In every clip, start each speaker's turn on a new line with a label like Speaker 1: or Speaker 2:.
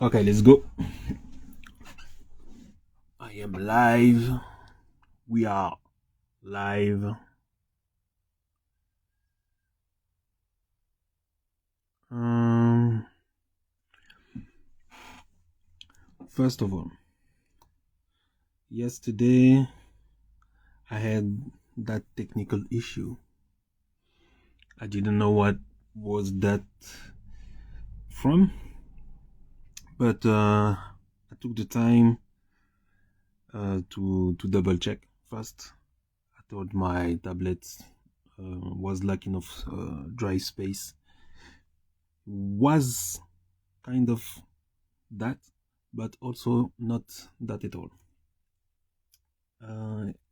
Speaker 1: Okay, let's go. I am live. We are live. First of all, yesterday I had that technical issue. I didn't know what was that from, but I took the time to double check first. I thought my tablet was lacking of drive space. Was kind of that, but also not that at all.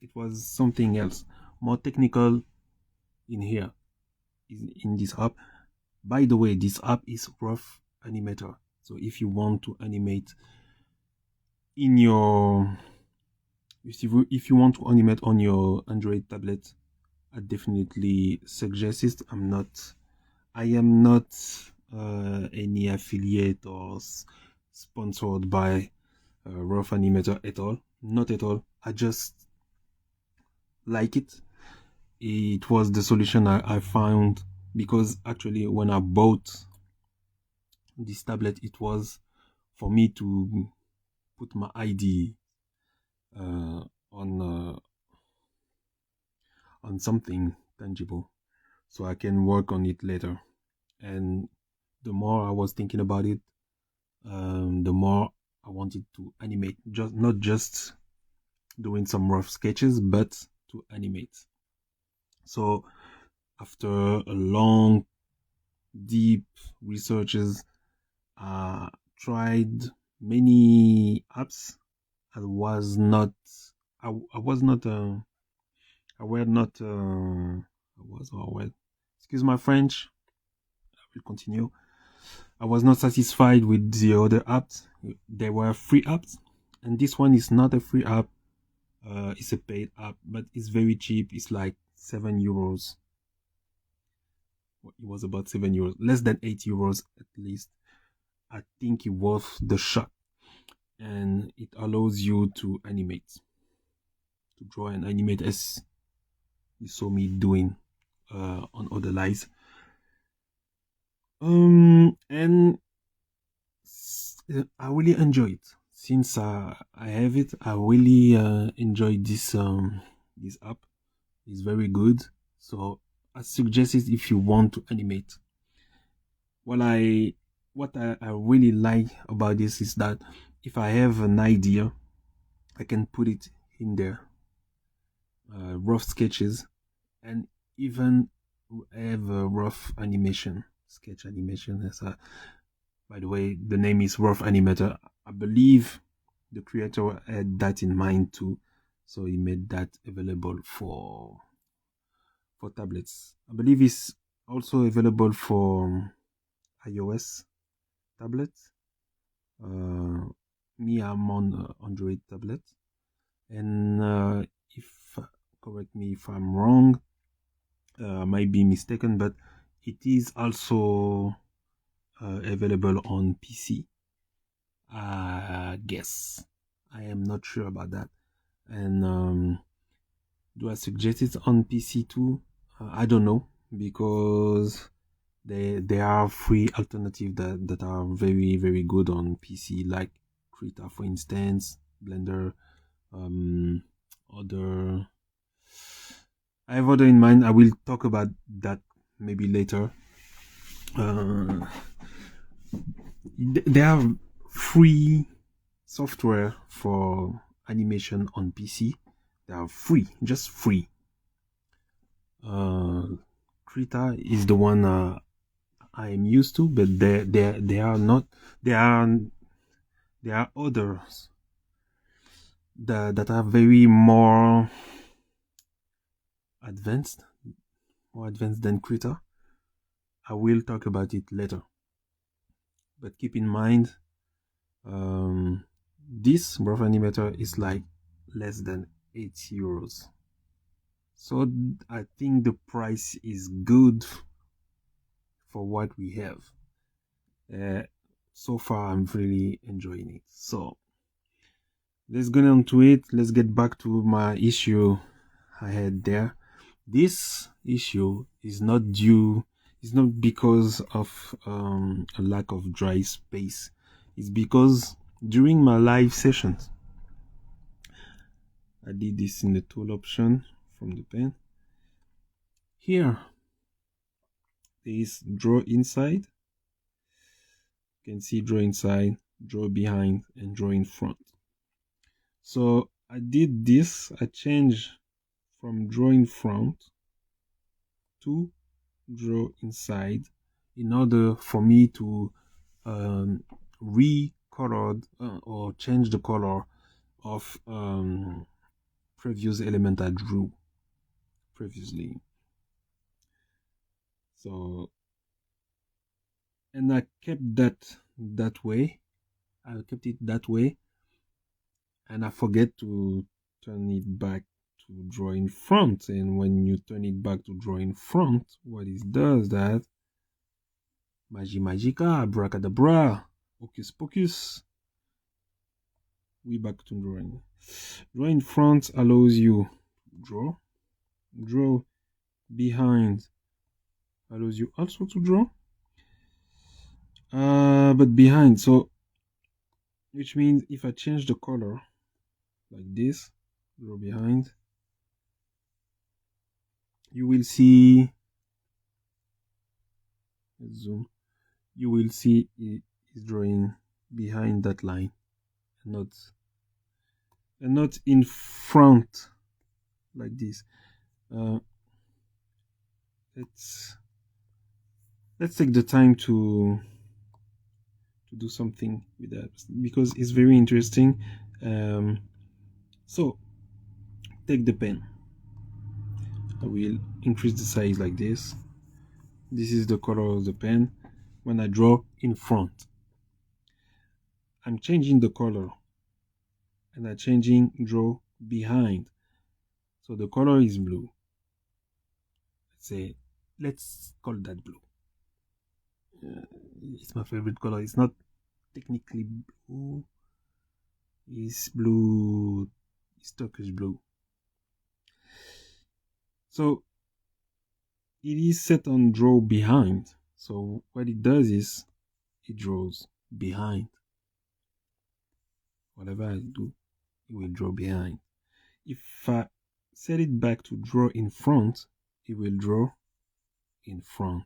Speaker 1: It was something else, more technical in here, in this app. By the way, this app is Rough Animator. So if you want to animate in your, if you want to animate on your Android tablet, I definitely suggest it. I am not any affiliate or sponsored by Rough Animator at all. Not at all. I just like it. It was the solution I found, because actually when I bought this tablet, it was for me to put my ID on something tangible, so I can work on it later. And the more I was thinking about it, the more I wanted to animate, just not just doing some rough sketches, but to animate. So after a long, deep researches, tried many apps. I was not, I was not, I were not, I was, oh, well, excuse my French, I will continue. I was not satisfied with the other apps. There were free apps, and this one is not a free app. It's a paid app, but it's very cheap. It's like €7. It was about €7, less than €8 at least. I think it worth the shot, and it allows you to animate, to draw and animate, as you saw me doing on other lives. And I really enjoy it. Since I have it, I really enjoy this app. It's very good. So I suggest it if you want to animate. What I really like about this is that if I have an idea, I can put it in there, rough sketches, and even have a rough animation, sketch animation. By the way, the name is Rough Animator. I believe the creator had that in mind too, so he made that available for tablets. I believe it's also available for iOS tablets. Me, I'm on Android tablet, and if correct me if I'm wrong, might be mistaken, but it is also available on PC. I guess. I am not sure about that. And do I suggest it on PC too? I don't know, because there are free alternatives that are very, very good on PC, like Krita, for instance, Blender, other. I have other in mind. I will talk about that maybe later. There are free software for animation on PC. They are free, just free. Krita is the one I am used to, but they are not. There are others that are very more advanced than Krita. I will talk about it later. But keep in mind, this Rough Animator is like less than €8. So I think the price is good for what we have. so far I'm really enjoying it. So let's get on to it. Let's get back to my issue I had there. This issue is not due, it's not because of a lack of dry space. It's because during my live sessions, I did this in the tool option from the pen. Here, there is draw inside. You can see draw inside, draw behind, and draw in front. So I did this, I changed from draw in front to draw inside in order for me to recolor or change the color of previous element I drew previously. So, and I kept that way. I kept it that way, and I forget to turn it back to draw in front. And when you turn it back to draw in front, what it does that magica, abracadabra, hocus pocus, we back to drawing. Draw in front allows you to draw behind allows you also to draw, but behind, so which means if I change the color like this, draw behind, you will see, let's zoom, you will see it is drawing behind that line and not in front like this. Let's take the time to do something with that because it's very interesting. So take the pen. I will increase the size like this. This is the color of the pen. When I draw in front, I'm changing the color and I'm changing draw behind. So the color is blue. Let's call that blue. It's my favorite color. It's not technically blue. It's blue. It's Turkish blue. So it is set on draw behind. So what it does is it draws behind. Whatever I do, it will draw behind. If I set it back to draw in front, it will draw in front.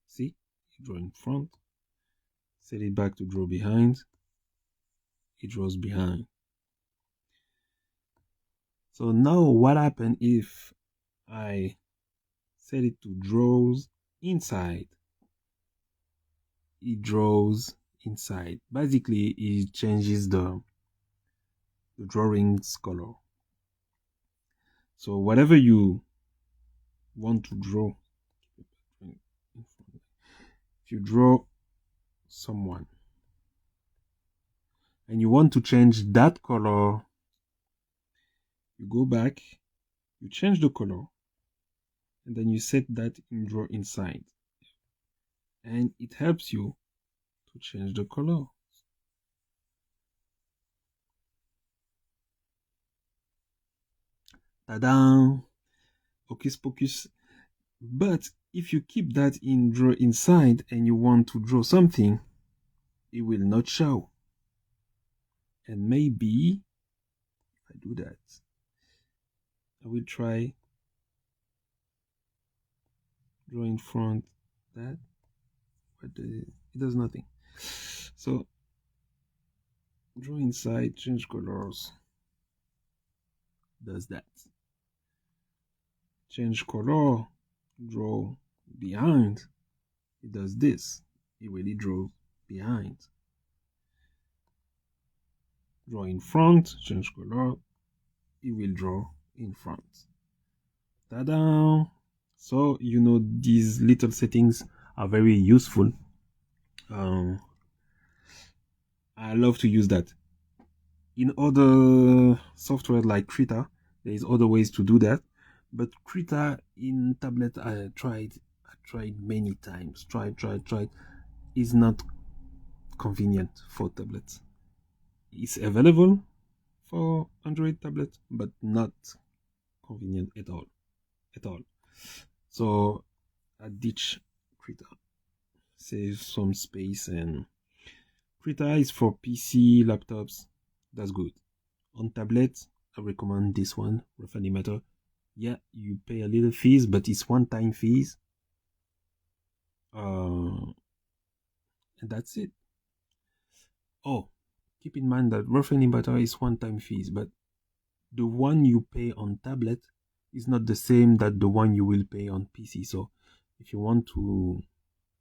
Speaker 1: See, it draws in front. Set it back to draw behind, it draws behind. So now what happens if I set it to draws inside? It draws inside. Basically, it changes the drawing's color. So whatever you want to draw, if you draw someone and you want to change that color, you go back, you change the color, and then you set that in draw inside, and it helps you to change the color. Ta-da! Hocus pocus. But if you keep that in draw inside and you want to draw something, it will not show. And maybe if I do that, I will try draw in front that, but it does nothing. So draw inside, change colors, does that. Change color, draw behind, it does this. It really draws behind. Draw in front, change color, it will draw in front. Ta-da! So you know these little settings are very useful. I love to use that. In other software like Krita, there is other ways to do that, but Krita in tablet I tried tried many times. Tried. It's not convenient for tablets. It's available for Android tablet, but not convenient at all. So I ditch Krita. Save some space, and Krita is for PC, laptops. That's good. On tablet, I recommend this one, Rough Animator. Yeah, you pay a little fees, but it's one-time fees. And that's it. Oh, keep in mind that Rough Animator is one-time fees, but the one you pay on tablet is not the same that the one you will pay on PC. So if you want to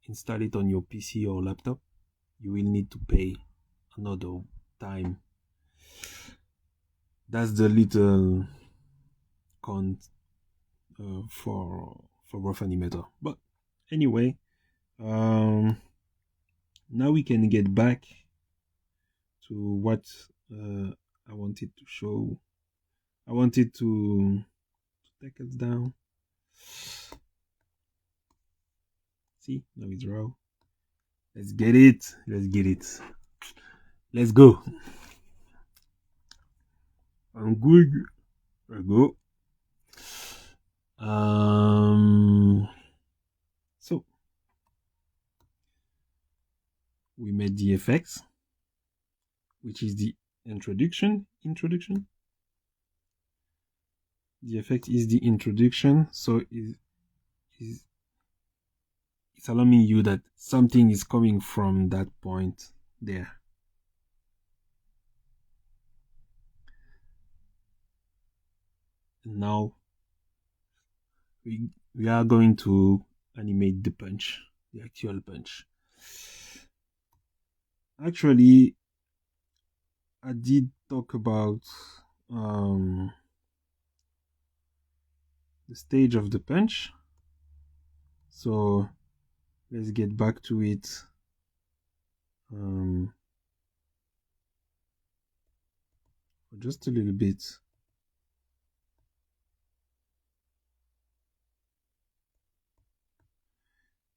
Speaker 1: install it on your PC or laptop, you will need to pay another time. That's the little con for Rough Animator. But anyway, now we can get back to what I wanted to show. I wanted to take it down. See, now it's raw. Let's get it. Let's go. I'm good. Let's go. So we made the effects, which is the introduction. The effect is the introduction, so it's alarming you that something is coming from that point there. And now we are going to animate the punch, the actual punch. Actually, I did talk about the stage of the punch, so let's get back to it. For just a little bit.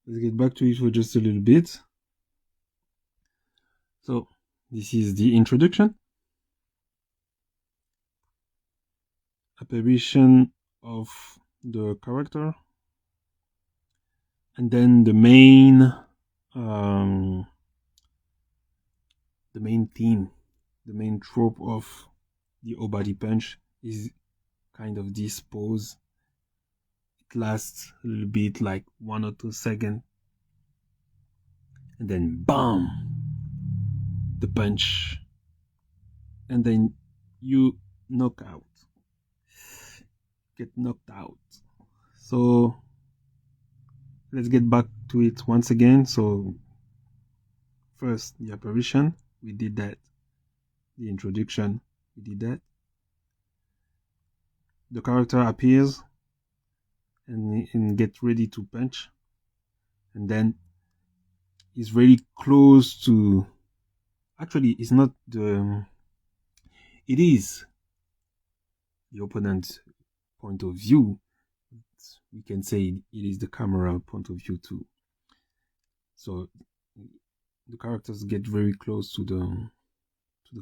Speaker 1: Let's get back to it for just a little bit. So this is the introduction, apparition of the character, and then the main theme, the main trope of the OBARi punch is kind of this pose. It lasts a little bit, like 1 or 2 seconds, and then BAM! The punch, and then you get knocked out. So let's get back to it once again. So first, the apparition, we did that. The introduction, we did that. The character appears and get ready to punch, and then he's very close to. Actually, it's not the. It is the opponent's point of view. We can say it is the camera point of view too. So the characters get very close to the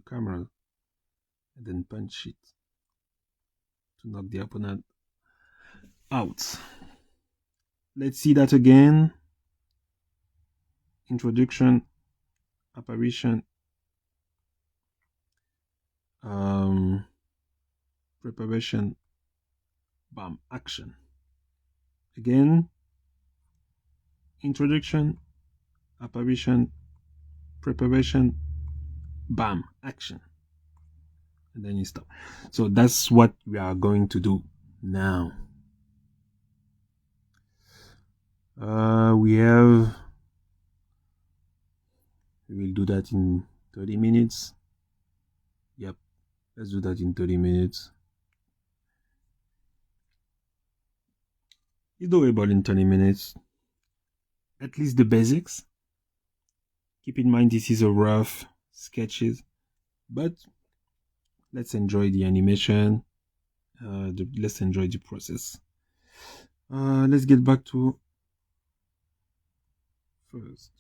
Speaker 1: camera and then punch it to knock the opponent out. Let's see that again. Introduction, apparition, preparation, bam, action. Again, introduction, apparition, preparation, bam, action. And then you stop. So that's what we are going to do now. We will do that in 30 minutes. Yep, let's do that in 30 minutes. It's doable in 30 minutes. At least the basics. Keep in mind this is a rough sketches, but let's enjoy the animation. Let's enjoy the process. Let's get back to first.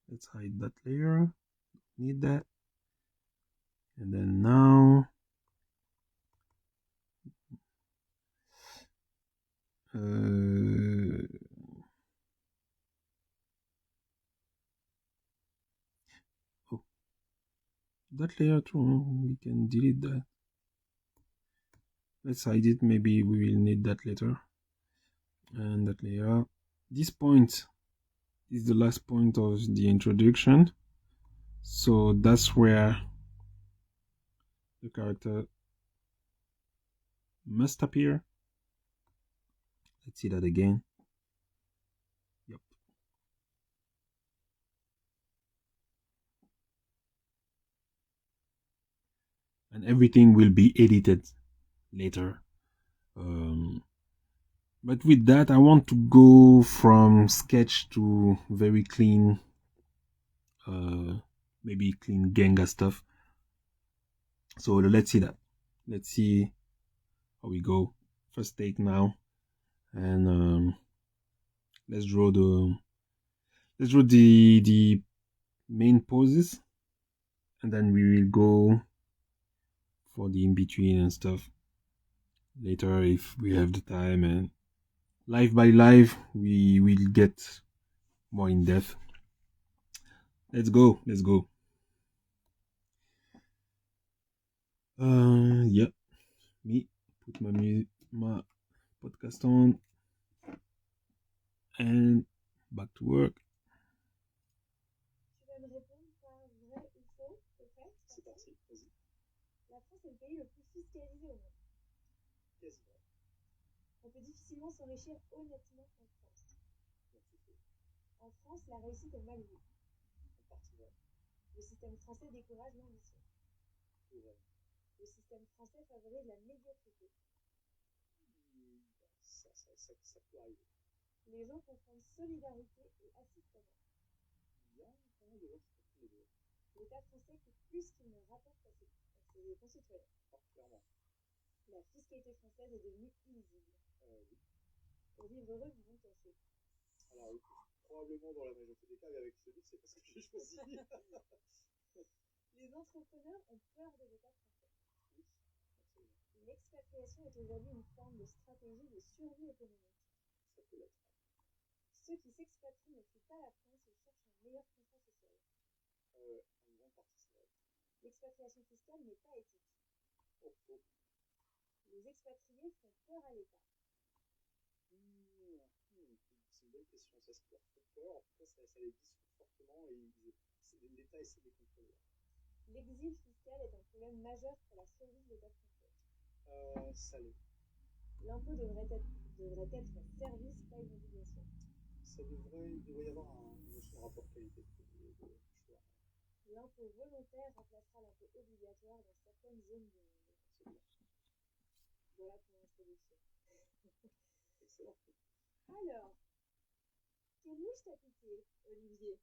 Speaker 1: Let's hide that layer. Need that. And then now oh, that layer too, we can delete that. Let's hide it, maybe we will need that later. And that layer, this point is the last point of the introduction, so that's where the character must appear. Let's see that again. Yep. And everything will be edited later. But with that, I want to go from sketch to very clean, maybe clean Genga stuff. So let's see that. Let's see how we go. First take now, and let's draw the main poses, and then we will go for the in between and stuff later if we have the time, and live by live we will get more in depth. Let's go. Yeah, me put my podcast on and back to work.
Speaker 2: Tu vas me répondre par vrai ou faux, peut-être?
Speaker 3: C'est parti, vas-y.
Speaker 2: La France est le pays le plus fiscalisé au monde.
Speaker 3: Quasiment.
Speaker 2: On peut difficilement s'enrichir honnêtement en France.
Speaker 3: Non, c'est faux.
Speaker 2: En France, la réussite est mal vue.
Speaker 3: En partie vrai.
Speaker 2: Le système français décourage l'ambition.
Speaker 3: C'est vrai.
Speaker 2: Le système français favorise la médiocrité.
Speaker 3: Ça peut arriver.
Speaker 2: Les gens confondent solidarité et assistanat.
Speaker 3: Il y a pas mal de gens qui confondent les deux.
Speaker 2: L'État français coûte plus qu'il ne rapporte à ses concitoyens.
Speaker 3: Clairement.
Speaker 2: La fiscalité française est devenue illisible.
Speaker 3: Oui.
Speaker 2: Pour vivre heureux, vivons cachés.
Speaker 3: Alors, probablement dans la majorité des cas, mais avec ce livre, c'est pas ce que j'ai choisi.
Speaker 2: Les entrepreneurs ont peur de l'État français.
Speaker 3: Oui, absolument.
Speaker 2: L'expatriation est aujourd'hui une forme de stratégie de survie économique.
Speaker 3: Ça peut l'être.
Speaker 2: Ceux qui s'expatrient ne fuient pas la France et cherchent un meilleur confort social.
Speaker 3: En grande partie, c'est vrai.
Speaker 2: L'expatriation fiscale n'est pas éthique.
Speaker 3: Oh, faux.
Speaker 2: Les expatriés font peur à l'État.
Speaker 3: C'est une bonne question. Ça leur fait peur. En tout cas, ça les dissout fortement et l'État essaie de les contrôler.
Speaker 2: L'exil fiscal est un problème majeur pour la survie de l'État français.
Speaker 3: Ça l'est.
Speaker 2: L'impôt devrait être un service, pas une obligation.
Speaker 3: Il devrait y avoir une notion de rapport qualité de choix.
Speaker 2: L'impôt volontaire remplacera l'impôt obligatoire dans certaines zones du monde.
Speaker 3: Absolument.
Speaker 2: Voilà pour l'introduction.
Speaker 3: Excellent.
Speaker 2: Alors, quelle niche t'as piqué, Olivier?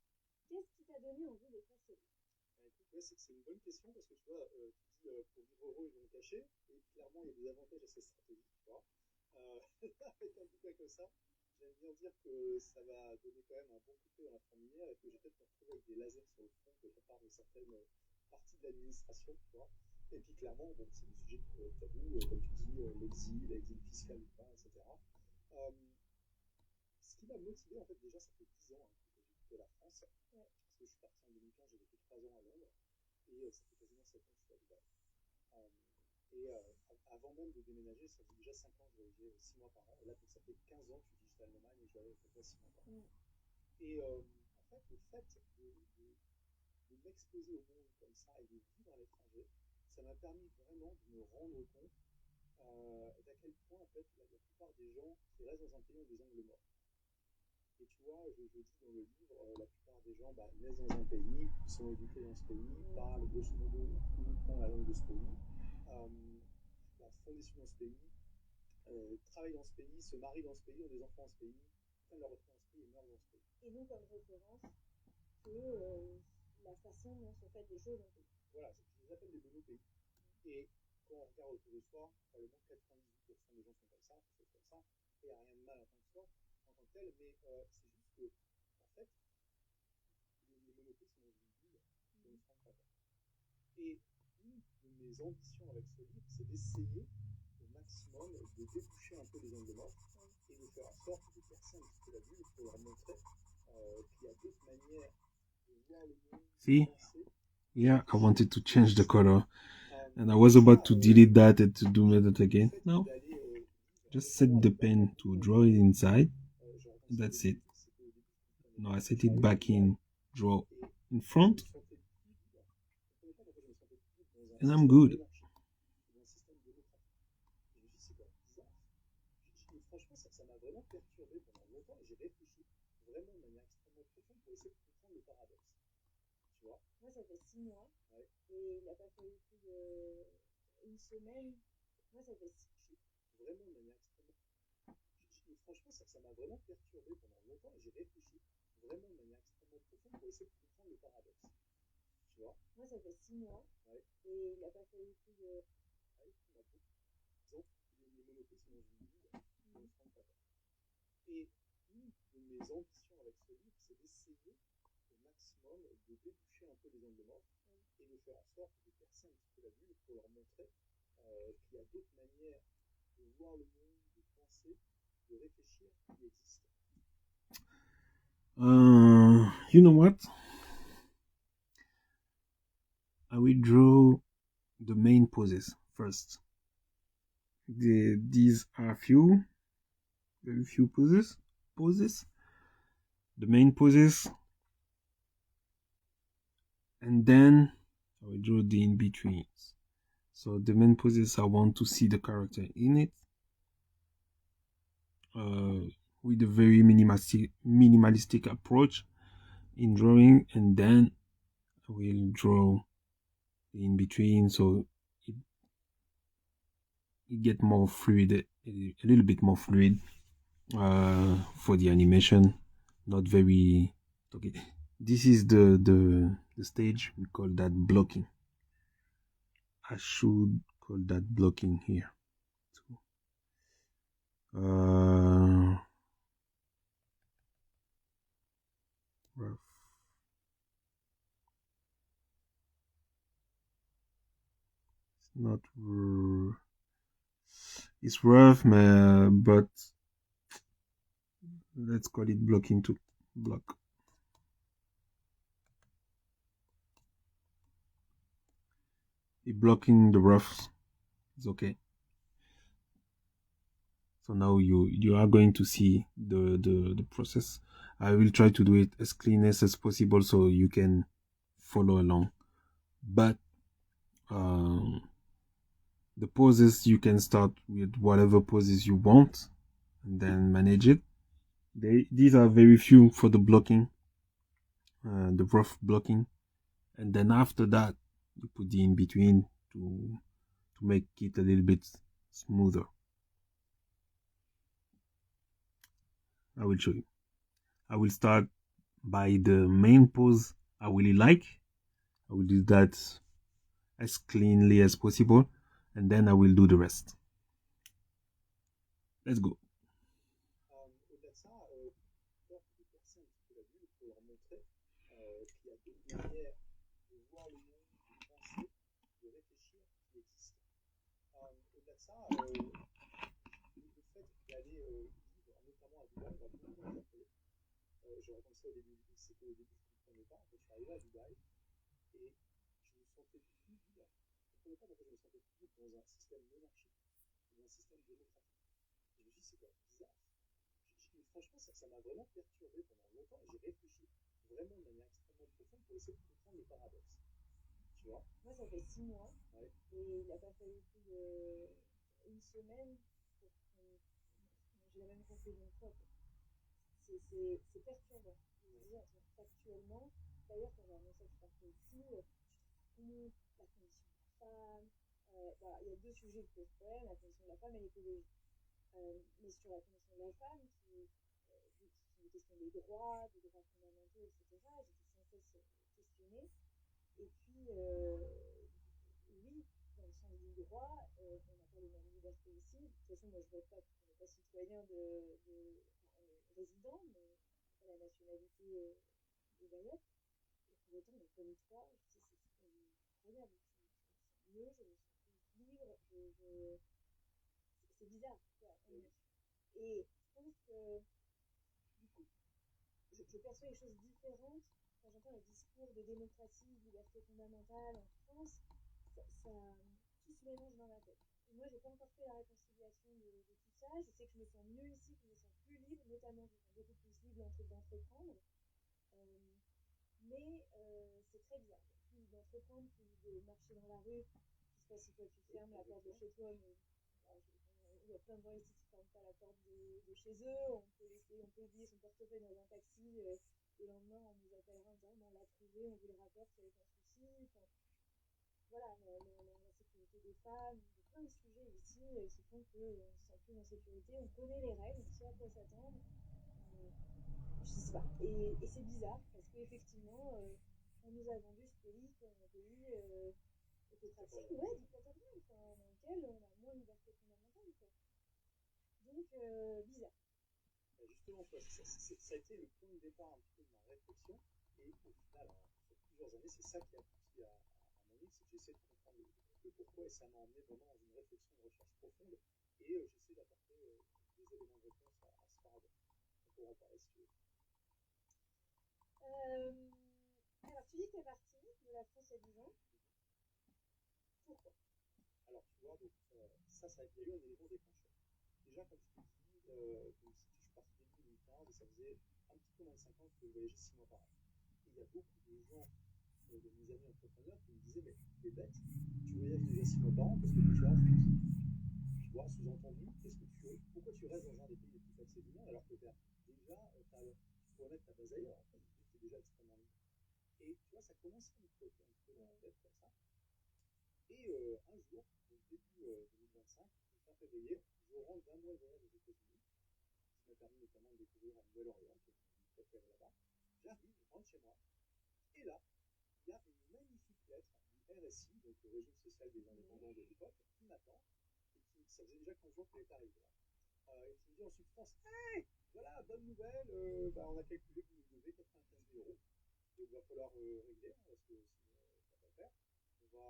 Speaker 2: Qu'est-ce qui t'a donné envie de faire ce livre?
Speaker 3: Écoute, c'est une bonne question parce que tu vois, tu dis pour vivre heureux, ils vont cacher, et clairement, il y a des avantages à cette stratégie, tu vois. Avec un bouquin comme ça, j'aime bien dire que ça va donner quand même un bon coup de pied dans la fourmilière et que j'ai peut-être me retrouver avec des lasers sur le front de la part de certaines parties de l'administration, tu vois. Et puis clairement, bon, c'est des sujets qui peuvent être tabous, comme tu dis, l'exil fiscal ou pas, etc. Ce qui m'a motivé, en fait, déjà, ça fait 10 ans que j'ai quitté la France.
Speaker 2: Ouais.
Speaker 3: Parce que je suis parti en 2015, j'ai vécu 3 ans à Londres, et ça fait quasiment 7 ans que je suis à Dubaï. Avant même de déménager, ça faisait déjà 5 ans que je voyageais 6 mois par an, et là, ça fait 15 ans que je suis digital nomade et je voyage à peu près 6 mois par an. Et en fait, le fait de m'exposer au monde comme ça et de vivre à l'étranger, ça m'a permis vraiment de me rendre compte d'à quel point, en fait, la plupart des gens qui restent dans un pays ont des angles morts. Et tu vois, je dis dans le livre, la plupart des gens naissent dans un pays, sont éduqués dans ce pays, parlent grosso modo uniquement la langue de ce pays, font des études dans ce pays, travaillent dans ce pays, se marient dans ce pays, ont des enfants dans ce pays, prennent leur retraite dans ce pays et meurent dans ce pays.
Speaker 2: Et donc, comme référence, que la façon dont sont faites les choses dans le pays.
Speaker 3: Voilà, je les appelle des monopays. Et quand on regarde autour de soi, probablement 98% des gens sont comme ça, et il n'y a rien de mal en tant que tel, mais c'est juste que, en fait, les monoprix sont dans une bulle dont ils ne se rendent pas compte. Et une de mes ambitions avec ce livre, c'est d'essayer au maximum de déboucher un peu les angles morts et de faire en sorte de percer un petit peu la bulle pour leur montrer qu'il y a d'autres manières de voir le monde, de penser.
Speaker 1: Yeah, I wanted to change the color. And I was about to delete that and to do that again. No. Just set the pen to draw it inside. That's it. Now I set it back in, draw in front. And I'm good.
Speaker 3: Franchement, ça m'a vraiment perturbé pendant longtemps et j'ai réfléchi vraiment de manière extrêmement profonde pour essayer de comprendre le paradoxe. Tu vois?
Speaker 2: Moi, ça fait 6 mois. Ouais. Et il n'a pas fallu plus d'une semaine. Moi, ça fait 6 mois.
Speaker 3: Vraiment de manière extrêmement. Franchement, ça m'a vraiment perturbé pendant longtemps et j'ai réfléchi vraiment de manière extrêmement profonde pour essayer de comprendre le paradoxe. Tu vois?
Speaker 2: Moi, ça fait 6 mois.
Speaker 3: Ouais.
Speaker 2: Et il n'a pas fallu plus de.
Speaker 3: Ouais, disons, les monoprix sont dans une bulle dont ils ne se rendent pas compte. Et une de mes ambitions avec ce livre, c'est d'essayer au maximum de déboucher un peu les angles morts et de faire en sorte de percer un petit peu la bulle pour leur montrer qu'il y a d'autres manières de voir le monde, de penser, de réfléchir qui existent.
Speaker 1: You know what? I will draw the main poses first. These are very few poses. The main poses. And then I will draw the in-betweens. So the main poses, I want to see the character in it. With a very minimalistic approach in drawing, and then I will draw the in-between so it get more fluid, a little bit more fluid for the animation. Not very okay. This is the stage. We call that blocking. I should call that blocking here. So, rough. It's not. It's rough, but let's call it blocking to block. If blocking the roughs is okay. So now you are going to see the process. I will try to do it as clean as possible so you can follow along. But the poses, you can start with whatever poses you want and then manage it. These are very few for the blocking, the rough blocking, and then after that you put the in between to make it a little bit smoother. I will show you. I will start by the main pose I really like. I will do that as cleanly as possible, and then I will do the rest. Let's go.
Speaker 3: Au-delà de ça, peur de percer un petit peu la bulle pour leur montrer qu'il y a d'autres manières de voir le monde, de penser, de réfléchir qui existent. Au-delà de ça, le fait d'aller vivre, notamment à Dubaï, va beaucoup m'interpeller. Je raconte ça au début du livre, c'est qu'au début je ne comprenais pas. En fait, je suis arrivé à Dubaï et je me sentais plus libre. Je ne comprenais pas pourquoi je me sentais plus libre dans un système monarchique, dans un système démocratique. Et je me dis, c'est quoi bizarre. Franchement, ça m'a vraiment perturbé pendant longtemps et j'ai réfléchi vraiment de manière extrêmement profonde pour essayer de comprendre le paradoxe. Tu vois?
Speaker 2: Moi, ça fait 6 mois. Ouais. Et il n'a pas fallu plus d'une semaine pour que j'ai la même conclusion que toi. C'est perturbant. Je veux dire, factuellement, d'ailleurs, quand j'ai annoncé que je partais ici, tu te rends compte la condition de la femme. Il y a deux sujets qui posent problème, la condition de la femme et l'écologie. Mais sur la condition de la femme, qui est une question des droits fondamentaux, etc., j'étais sans cesse questionnée. Et puis, oui, dans le sens du droit, on n'a pas les mêmes libertés ici. De toute façon, moi, je vote pas parce qu'on n'est pas citoyen résident, mais pas la nationalité de Bayeux. Et pour autant, on connaît trois, c'est incroyable. Je me sens mieux, je me sens plus libre, c'est bizarre, quoi. Et je pense que, du coup, je perçois les choses différentes quand j'entends les discours de démocratie, de liberté fondamentale en France. Tout se mélange dans ma tête. Et moi, j'ai pas encore fait la réconciliation de tout ça. Je sais que je me sens mieux ici, que je me sens plus libre, notamment je me sens beaucoup plus libre d'entreprendre. Mais c'est très bizarre. Plus d'entreprendre, plus de marcher dans la rue. Je sais pas si toi tu fermes la porte de chez toi, mais il y a plein de gens ici qui ne ferment pas la porte de chez eux. On peut oublier son portefeuille dans un taxi. Le lendemain, on nous appellera en disant on l'a trouvé, on vous le rapporte, il n'y avait pas de souci. Enfin, voilà, la sécurité des femmes, il y a plein de sujets ici qui font qu'on ne se sent plus en sécurité. On connaît les règles, on sait à quoi s'attendre. Je sais pas. Et c'est bizarre parce qu'effectivement, on nous a vendu ce pays comme un pays autocratique, ouais, dictatorial, dans lequel on a moins de liberté fondamentale, quoi. Donc, bizarre.
Speaker 3: Justement, ça a été le point de départ un petit peu de ma réflexion. Et au final, sur plusieurs années, c'est ça qui a abouti à mon livre, c'est que j'essaie de comprendre le pourquoi, et ça m'a emmené vraiment dans une réflexion, une recherche profonde. Et j'essaie d'apporter des éléments de réponse à ce paradoxe. On pourra en parler si tu veux.
Speaker 2: Alors, tu dis que tu es parti de la France il y a 10 ans. Pourquoi?
Speaker 3: Alors, tu vois, donc, il y a eu un élément déclencheur. Déjà, comme je te dis, je suis parti début 2015 et ça faisait un petit peu moins de 5 ans que je voyageais 6 mois par an. Et il y a beaucoup de gens, de mes amis entrepreneurs, qui me disaient mais t'es bête, tu voyages déjà 6 mois par an, qu'est-ce que tu fais en France? Tu vois, sous-entendu, pourquoi tu restes dans un des pays les plus taxés du monde alors que déjà, tu pourrais mettre ta base ailleurs, en fait, tu es déjà extrêmement libre. Et tu vois, ça commence à me trotter un peu dans la tête comme ça. Et un jour, donc début 2025, fin février, je rentre d'un mois de voyage aux États-Unis, qui m'a permis notamment de découvrir la Nouvelle-Orléans, qui est mon ville préférée là-bas. J'arrive, je rentre chez moi, et là, il y a une magnifique lettre du RSI, donc le régime social des indépendants de l'époque, qui m'attend, et ça faisait déjà 15 jours qu'elle est arrivée là, et qui me dit en substance hey, voilà, bonne nouvelle, on a calculé que vous nous devez 95 000 euros, donc il va falloir régler, parce que sinon ça ne va pas le faire. Sinon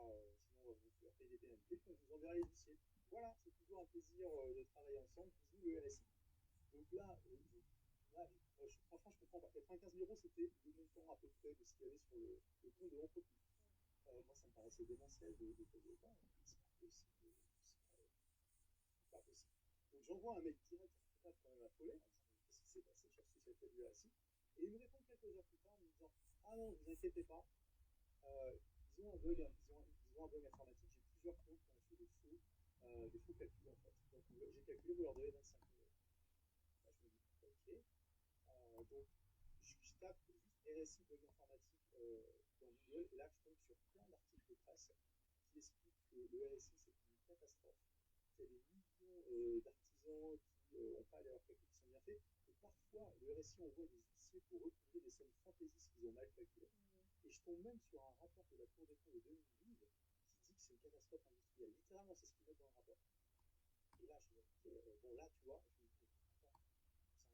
Speaker 3: on va vous faire payer des pénalités, puis on vous enverra les huissiers. Voilà, c'est toujours un plaisir de travailler ensemble, bisous le RSI. Donc là, franchement, je comprends pas. 95 000 euros, c'était le montant à peu près de ce qu'il y avait sur le compte de l'entreprise. Moi, ça me paraissait démentiel de payer autant. C'est pas possible. C'est pas possible. Donc j'envoie un mail direct à quand même affolé, en disant qu'est-ce qui s'est passé, j'ai reçu cette lettre du RSI. Et il me répond quelques heures plus tard en me disant ah non, ne vous inquiétez pas, ils ont un bug informatique, j'ai plusieurs comptes qui ont fait des faux calculs en fait. Donc j'ai calculé, vous leur devez 25 000 euros. Là, je me dis, ok. Donc je tape juste RSI bug informatique dans Google, et là je tombe sur plein d'articles de presse qui expliquent que le RSI c'est une catastrophe, qu'il y a des millions d'artisans qui n'ont pas leurs calculs qui sont bien faits, et parfois le RSI envoie des huissiers pour recouvrer des sommes fantaisistes qu'ils ont mal calculées. Et je tombe même sur un rapport de la Cour des comptes de 2012 qui dit que c'est une catastrophe industrielle. Littéralement, c'est ce qu'ils mettent dans le rapport. Et là, je me dis, bon, là, tu vois, je me dis,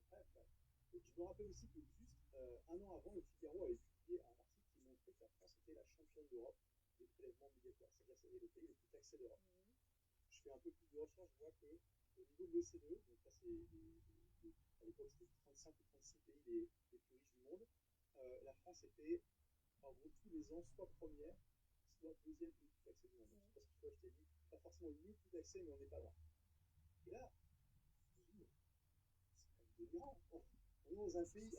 Speaker 3: c'est incroyable. Je me rappelle aussi que juste un an avant, le Figaro avait publié un article qui montrait que la France était la championne d'Europe des prélèvements obligatoires. C'est-à-dire que c'était le pays le plus taxé d'Europe. Je fais un peu plus de recherche, je vois que au niveau de l'OCDE, donc là, à l'époque, c'était 35 ou 36 pays les plus riches du monde, la France était en gros tous les ans soit première, soit deuxième pays plus taxé du monde. C'est parce que tu vois, je t'ai dit, pas forcément le plus taxé, mais on n'est pas loin. Et là, je me dis, c'est quand même délirant. On est dans un pays,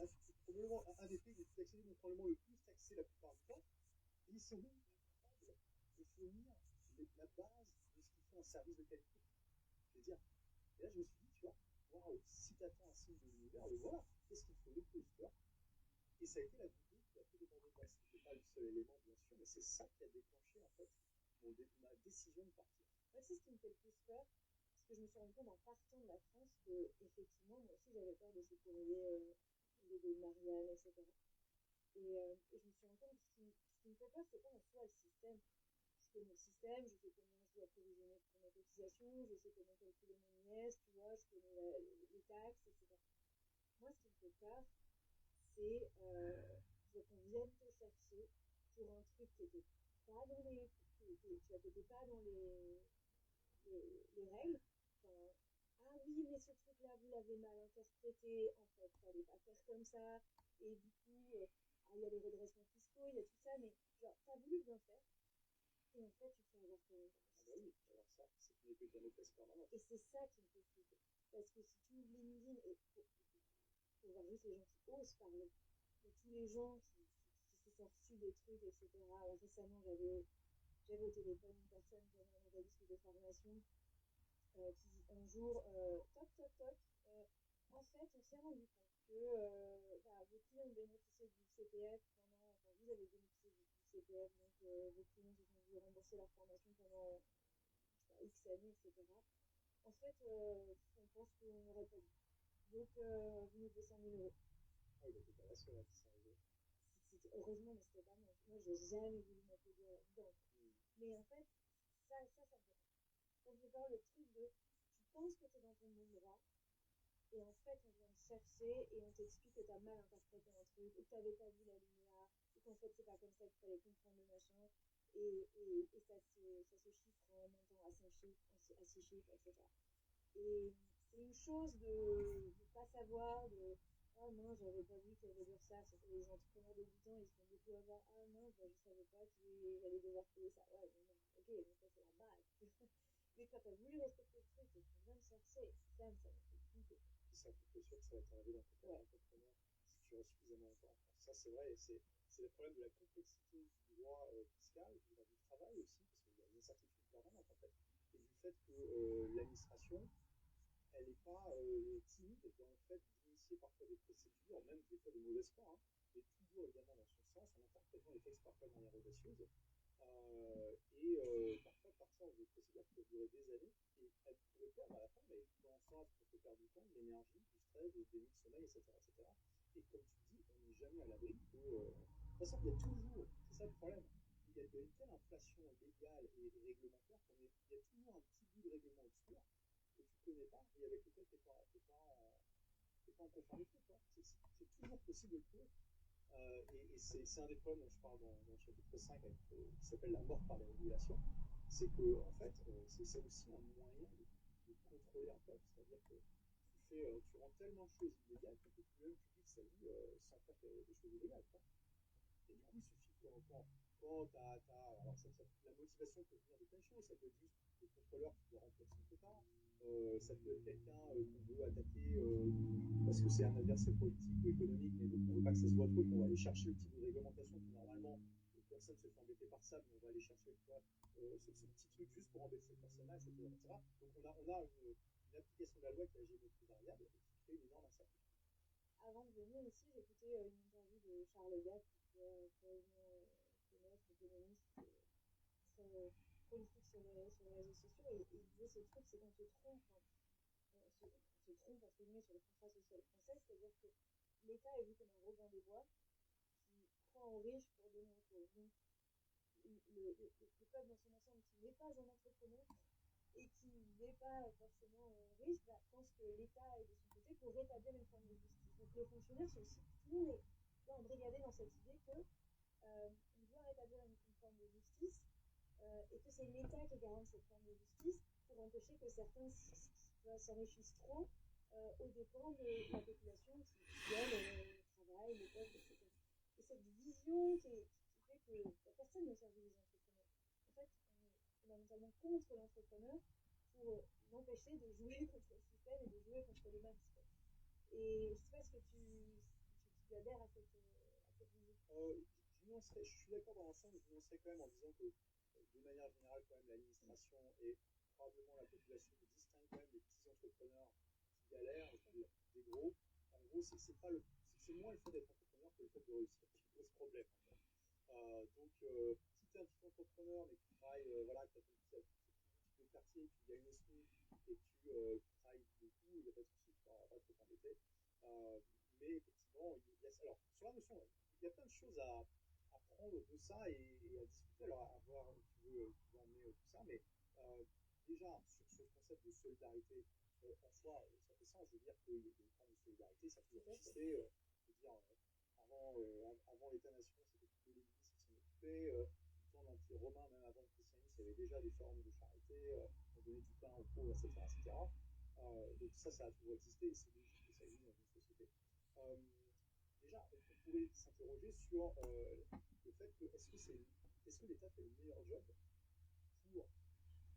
Speaker 3: probablement un des pays les plus taxés, donc probablement le plus taxé la plupart du temps, et ils sont même pas capables de fournir la base de ce qui fait un service de qualité. Je veux dire, et là je me suis dit, tu vois, waouh, si tu attends un signe de l'univers, le voilà, qu'est-ce qu'il faut de plus, tu vois? Et ça a été la vidéo qui a fait déborder de moi. Ce n'était pas le seul élément, bien sûr, mais c'est ça qui a déclenché en fait ma décision de partir.
Speaker 2: Ouais, c'est ce qui me fait le plus peur, parce que je me suis rendu compte en partant de la France que, effectivement, moi aussi j'avais peur de ces courriers de Marianne, etc. Et je me suis rendu compte que ce qui me fait peur, c'est pas en soi le système. Je connais le système, je sais comment je dois provisionner pour mes cotisations, je sais comment calculer mon IS, tu vois, je connais les taxes, etc. moi, ce qui me fait peur, c'est qu'on vienne te chercher pour un truc qui n'était pas dans les, pas dans les règles. Enfin, ah oui, mais ce truc-là, vous l'avez mal interprété. En fait, il fallait pas faire comme ça. Et du coup, il y a les redressements fiscaux, il y a tout ça, mais genre, t'as voulu bien faire. Et en fait, tu te fais avoir quand même.
Speaker 3: Ah bah oui, alors ça, c'est une épée de Damoclès permanente.
Speaker 2: Et c'est ça qui me fait flipper. Parce que si tu ouvres LinkedIn, et faut voir juste les gens qui osent parler, et tous les gens qui se sont reçus des trucs, etc. Alors, récemment, j'avais au téléphone une personne qui avait un organisme de formation qui dit un jour, toc, toc, toc, en fait, on s'est rendu compte que vos clients ont bénéficié du CPF pendant, enfin, vous avez bénéficié du CPF, donc vos clients se sont dû rembourser leur formation pendant X années, etc. En fait, on pense qu'on n'aurait pas dû. Donc, vous nous devez 100 000 euros.
Speaker 3: Ah, il était pas la seule à qui ça arrivait.
Speaker 2: Heureusement, mais c'était pas moi. Moi, j'ai jamais voulu m'appeler dedans. Mais en fait, ça me fait peur. Ça me fait peur le truc de tu penses que tu es dans ton bon droit, et en fait, on vient te chercher et on t'explique que tu as mal interprété un truc, ou que tu n'avais pas vu la lumière, ou qu'en fait, c'est pas comme ça qu'il fallait comprendre le machin, et ça se chiffre en montant à 5 chiffres, à 6 chiffres, etc. Et c'est une chose de ne pas savoir, de oh non, j'avais pas vu qu'il y avait de l'URSSAF. Les entrepreneurs débutants, ils se font beaucoup avoir ah non, bah, je savais pas qu'ils allaient devoir payer ça. Ouais, bon, ok, mais ça c'est la base. Mais quand t'as voulu respecter le truc et qu'on vient de chercher, ça me fait flipper.
Speaker 3: Puis ça, faut être sûr que ça va t'arriver dans ton cas d'entrepreneur si tu restes suffisamment longtemps en France. Ça, c'est vrai, et c'est le problème de la complexité du droit fiscal, du droit du travail aussi, parce qu'il y a une incertitude permanente en fait, et du fait que l'administration, elle n'est pas timide dans le fait d'initier parfois des procédures, même des fois de mauvaise foi, hein, mais toujours évidemment dans son sens, en interprétant les textes parfois de manière audacieuse, et parfois partir dans des procédures qui peuvent durer des années, et elles pourraient perdre à la fin, mais dans le sens pour te perdre du temps, de l'énergie, du stress, des nuits de sommeil, etc., etc. Et comme tu dis, on n'est jamais à l'abri que... de toute façon, il y a toujours, c'est ça le problème, il y a une telle inflation légale et réglementaire qu'il y a toujours un petit bout de règlement obscur que tu ne connais pas et avec lequel tu n'es pas en conformité. C'est toujours possible de le trouver. Et c'est un des problèmes dont je parle dans le chapitre 5 qui s'appelle la mort par les régulations. C'est que, en fait, c'est aussi un moyen de contrôler un peuple. C'est-à-dire que tu rends tellement de choses illégales qu'on ne peut plus même vivre sa vie sans faire des choses illégales. Quoi. Et du coup, il suffit quand alors la motivation peut venir de plein de choses. Ça peut être juste le contrôleur qui doit remplir son quota. Ça peut être quelqu'un qu'on veut attaquer parce que c'est un adversaire politique ou économique, mais donc on ne veut pas que ça se voit trop, qu'on va aller chercher le type de réglementation qui normalement personne ne se fait embêter par ça, mais on va aller chercher ce petit truc juste pour embêter cette personne-là, etc., etc. Donc on a une application de la loi qui est à géométrie variable et qui crée une énorme incertitude.
Speaker 2: Avant de venir ici, j'ai écouté une interview de Charles Gap, qui est économiste, très prolifique sur les réseaux sociaux, et il disait ce truc, c'est qu'on se trompe, on se trompe entre guillemets sur le contrat social français, c'est-à-dire que l'État est vu comme un Robin des Bois qui prend aux riches pour donner aux pauvres. Donc le peuple dans son ensemble qui n'est pas un entrepreneur et qui n'est pas forcément riche, pense que l'État est de son côté pour rétablir une forme de justice. Donc les fonctionnaires sont aussi tout embrigadés dans cette idée que on doit rétablir une forme de justice et que c'est l'État qui garante cette forme de justice pour empêcher que certains s'enrichissent trop aux dépens de la population qui elle, travaille, les peuples, etc. Et cette vision qui fait que personne ne servit les entrepreneurs. En fait, on est fondamentalement contre l'entrepreneur pour l'empêcher de jouer contre le système et de jouer contre le mal. Et je sais pas, est-ce que tu adhères à cette vision?
Speaker 3: Je suis d'accord dans l'ensemble, je nuancerais quand même en disant que de manière générale, quand même, l'administration et probablement la population distingue quand même les petits entrepreneurs qui galèrent des gros. En gros, c'est moins le fait d'être entrepreneur que le fait de réussir qui pose problème. En fait. Donc, si tu es un petit entrepreneur mais qui travaille, voilà, que tu as ton petit boutique de quartier, tu gagnes le SMIC et que tu travailles beaucoup, il n'y a pas de souci, tu ne vas pas trop t'embêter. Mais effectivement, alors, sur la notion, il y a plein de choses à prendre de ça et à discuter. Alors, à voir où tu veux emmener tout ça, mais déjà, sur ce concept de solidarité, en soi, ça fait sens. Je veux dire qu'il y a une forme de solidarité, ça a toujours existé. Je veux dire, avant l'État-nation, c'était plutôt les milices qui s'en occupaient. Du temps de l'Empire romain, même avant le christianisme, il y avait déjà des formes de charité. On donnait du pain aux pauvres, etc. etc. Donc ça a toujours existé et c'est logique que ça existe dans une société. Euh, Déjà, on pourrait s'interroger sur le fait que est-ce que l'État fait le meilleur job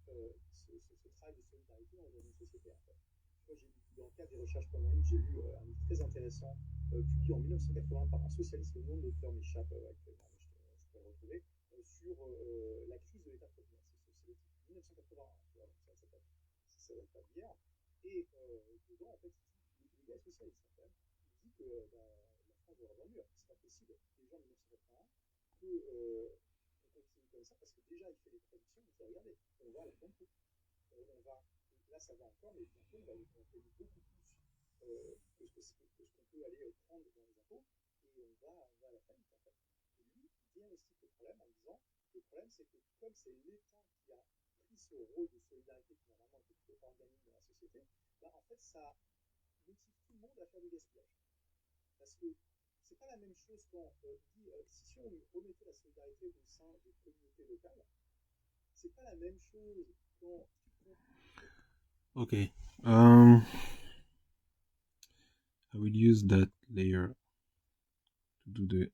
Speaker 3: pour ce travail de solidarité dans une société en fait. Moi, dans le cadre des recherches pour mon livre, j'ai lu un livre très intéressant publié en 1980 par un socialiste, le nom de l'auteur m'échappe actuellement, mais je peux le retrouver, sur la crise de l'État populaire. C'est le titre, 1981, tu vois, ça date pas d'hier. Et dedans, en fait, le gars est socialiste quand même. Il dit que la France doit revenir. C'est pas possible. Déjà en 1981, que on continue comme ça parce que déjà il fait des prédictions. Il dit regardez, on va à la grande coupe. On va, là ça va encore, mais bientôt on va payer beaucoup plus que ce qu'on peut aller prendre dans les impôts et on va à la faillite en fait. Et lui, il diagnostique le problème en disant le problème c'est que comme c'est l'État qui a pris ce rôle de solidarité qui normalement était plutôt organique dans la société, bah, en fait ça motive tout le monde à faire du gaspillage. Parce que c'est pas la même chose quand dit si on remettait la solidarité au sein des communautés locales, c'est pas la même chose quand.
Speaker 1: Okay. I will use that layer to do the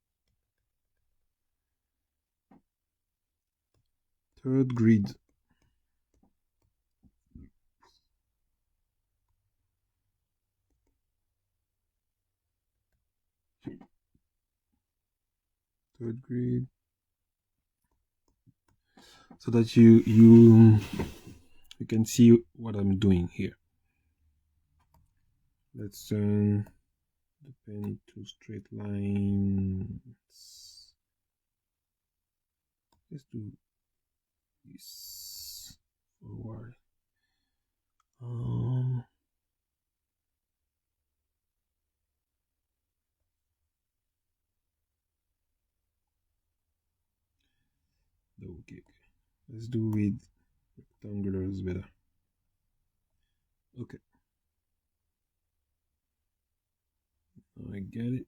Speaker 1: third grid. Third grid. So that you can see what I'm doing here. Let's turn the pen into straight lines. Let's do this forward. Okay. Let's do with rectangulars better. Okay. I get it.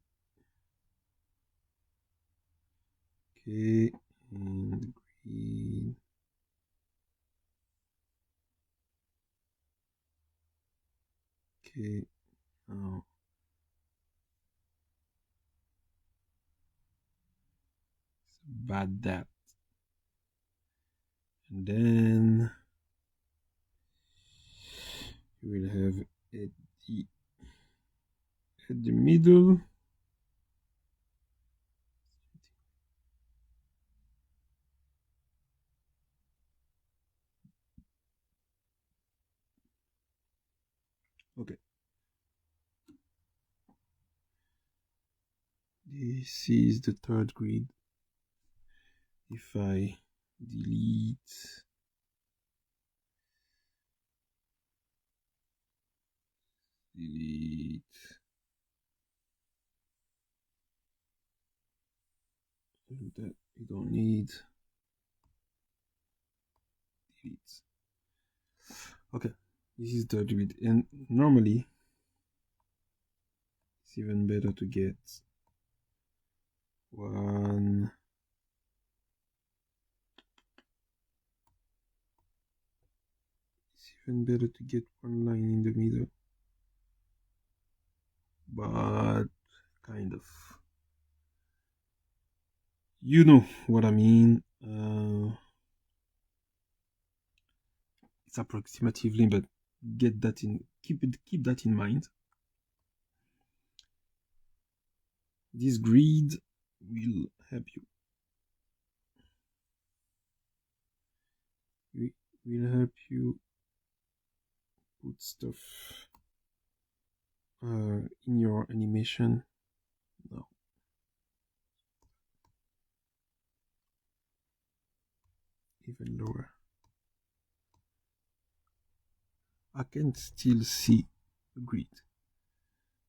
Speaker 1: Okay, and green. Okay, now it's bad that. And then you will have at the middle. Okay. This is the third grid. If I delete that you don't need, delete. Okay, this is third grid, and normally it's even better to get one. It's even better to get one line in the middle, but kind of, you know what I mean. It's approximatively, but get that in, keep that in mind. This grid will help you. Will help you put stuff in your animation. No. Even lower. I can still see the grid.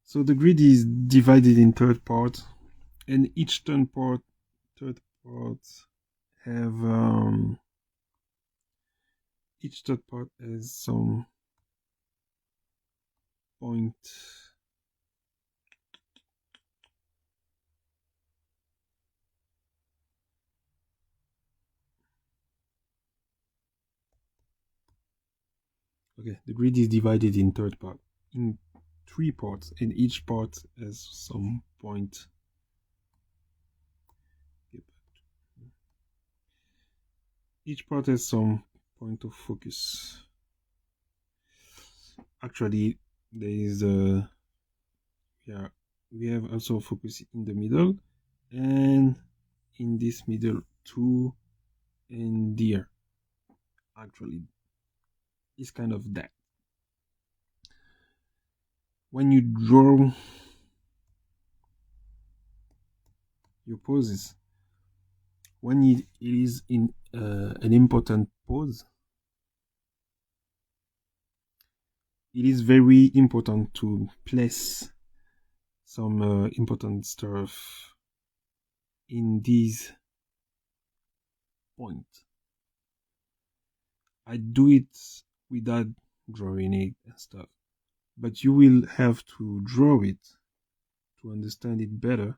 Speaker 1: So the grid is divided in third parts, and each third part have each third part has some point. Okay, the grid is divided in three parts, and each part has some point. Each part has some point of focus. Actually, there is we have also focus in the middle, and in this middle too, and there. Actually, it's kind of that. When you draw your poses, when it is in an important pose, it is very important to place some important stuff in these points. I do it without drawing it and stuff, but you will have to draw it to understand it better.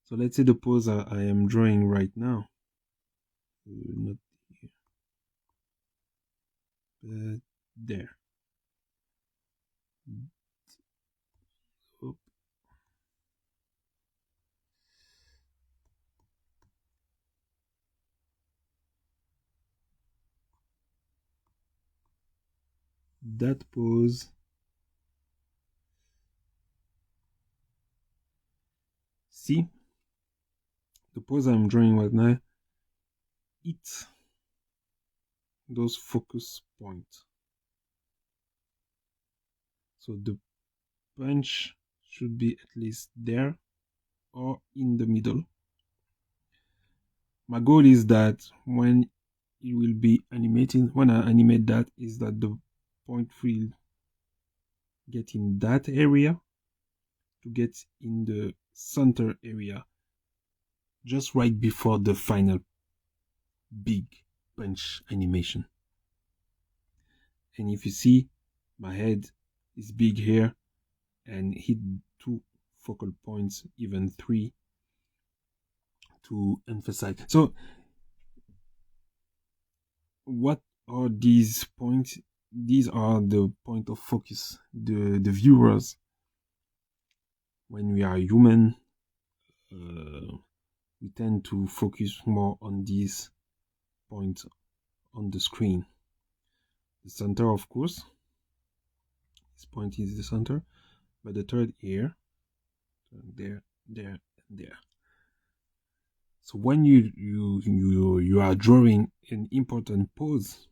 Speaker 1: So let's say the pose I am drawing right now, not here, but there. Oh. That pose, see, the pose I'm drawing right now, it's those focus points. So the punch should be at least there or in the middle. My goal is that when it will be animating, when I animate that, is that the point will get in that area to get in the center area just right before the final big punch animation. And if you see, my head is big here and hit 2 focal points, even 3, to emphasize. So what are these points? These are the point of focus. The viewers, when we are human, we tend to focus more on these points on the screen. The center, of course, this point is the center, but the third here, there, there, and there. So when you are drawing an important pose,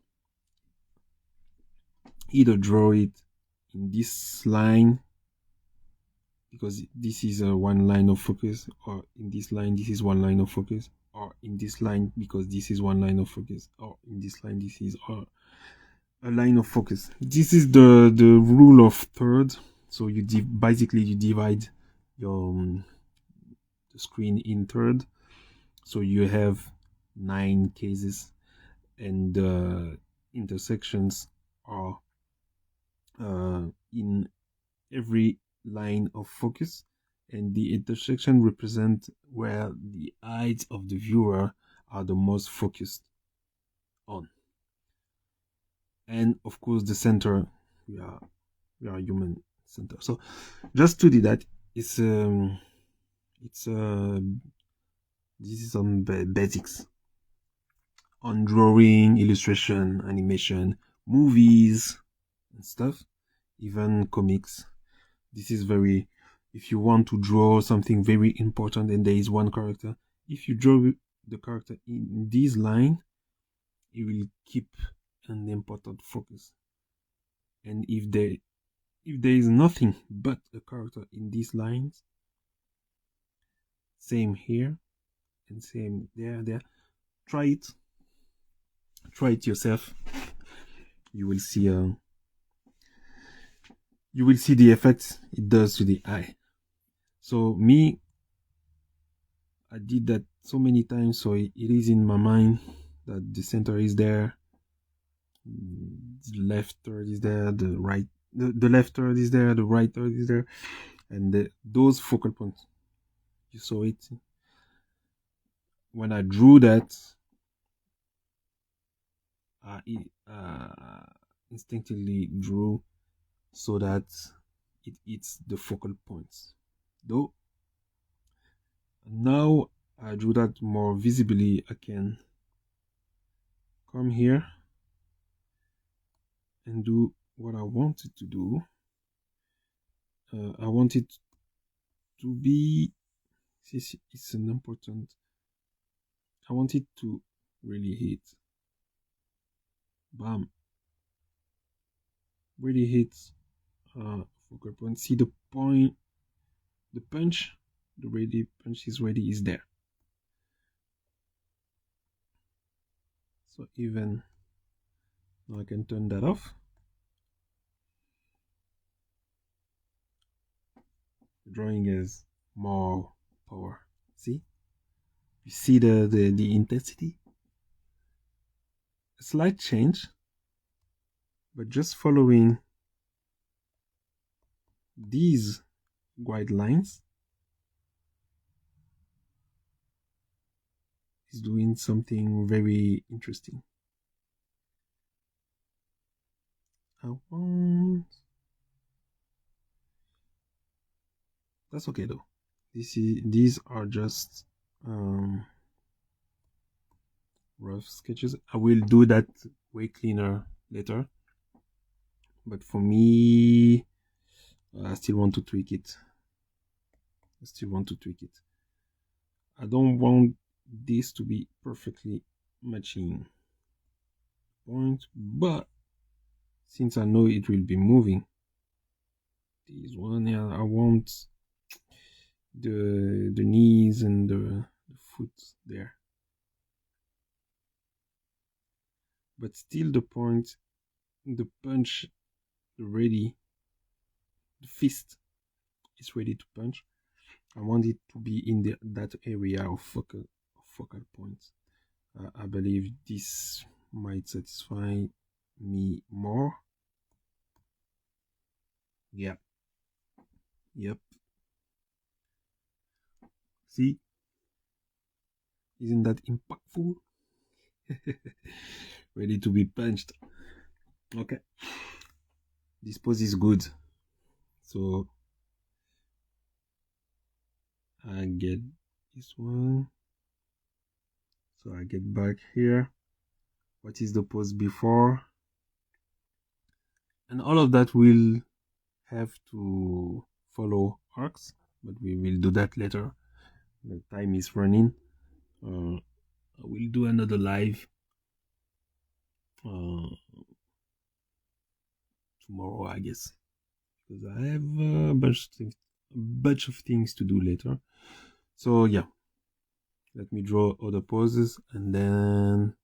Speaker 1: either draw it in this line, because this is one line of focus, or in this line, this is one line of focus, or in this line, because this is one line of focus, or in this line, this is a line of focus. This is the rule of third. So you basically you divide your the screen in third. So you have 9 cases, and the intersections are in every line of focus, and the intersection represent where the eyes of the viewer are the most focused on. And of course the center, we are human center. So just to do that, this is some basics on drawing, illustration, animation, movies and stuff, even comics. This is very, if you want to draw something very important and there is one character, if you draw the character in this line, it will keep an important focus. And if there is nothing but a character in these lines, same here and same there, try it yourself. You will see the effect it does to the eye. So me, I did that so many times, so it is in my mind that the center is there, the left third is there, the right, the left third is there, the right third is there, and those focal points. You saw it. When I drew that, I instinctively drew so that it hits the focal points. Though now I drew that more visibly, I can come here and do what I wanted to do. I want it to be, it's an important, I want it to really hit. Bam. Really hits focal point. See the point, the punch, the ready punch is ready, is there. So even now I can turn that off. The drawing has more power. See? You see the intensity? A slight change, but just following these white lines is doing something very interesting. I want... That's okay though. These are just rough sketches. I will do that way cleaner later. But for me, I still want to tweak it. I don't want this to be perfectly matching point, but since I know it will be moving, this one here, I want the knees and the foot there. But still the point, the punch, the fist is ready to punch. I want it to be in that area of focal points. I believe this might satisfy me more. Yep. See? Isn't that impactful? Ready to be punched. Okay. This pose is good. So I get this one. So I get back here. What is the pose before? And all of that will have to follow arcs, but we will do that later. The time is running. I will do another live tomorrow, I guess, because I have a bunch of things to do later. So yeah, let me draw other poses and then,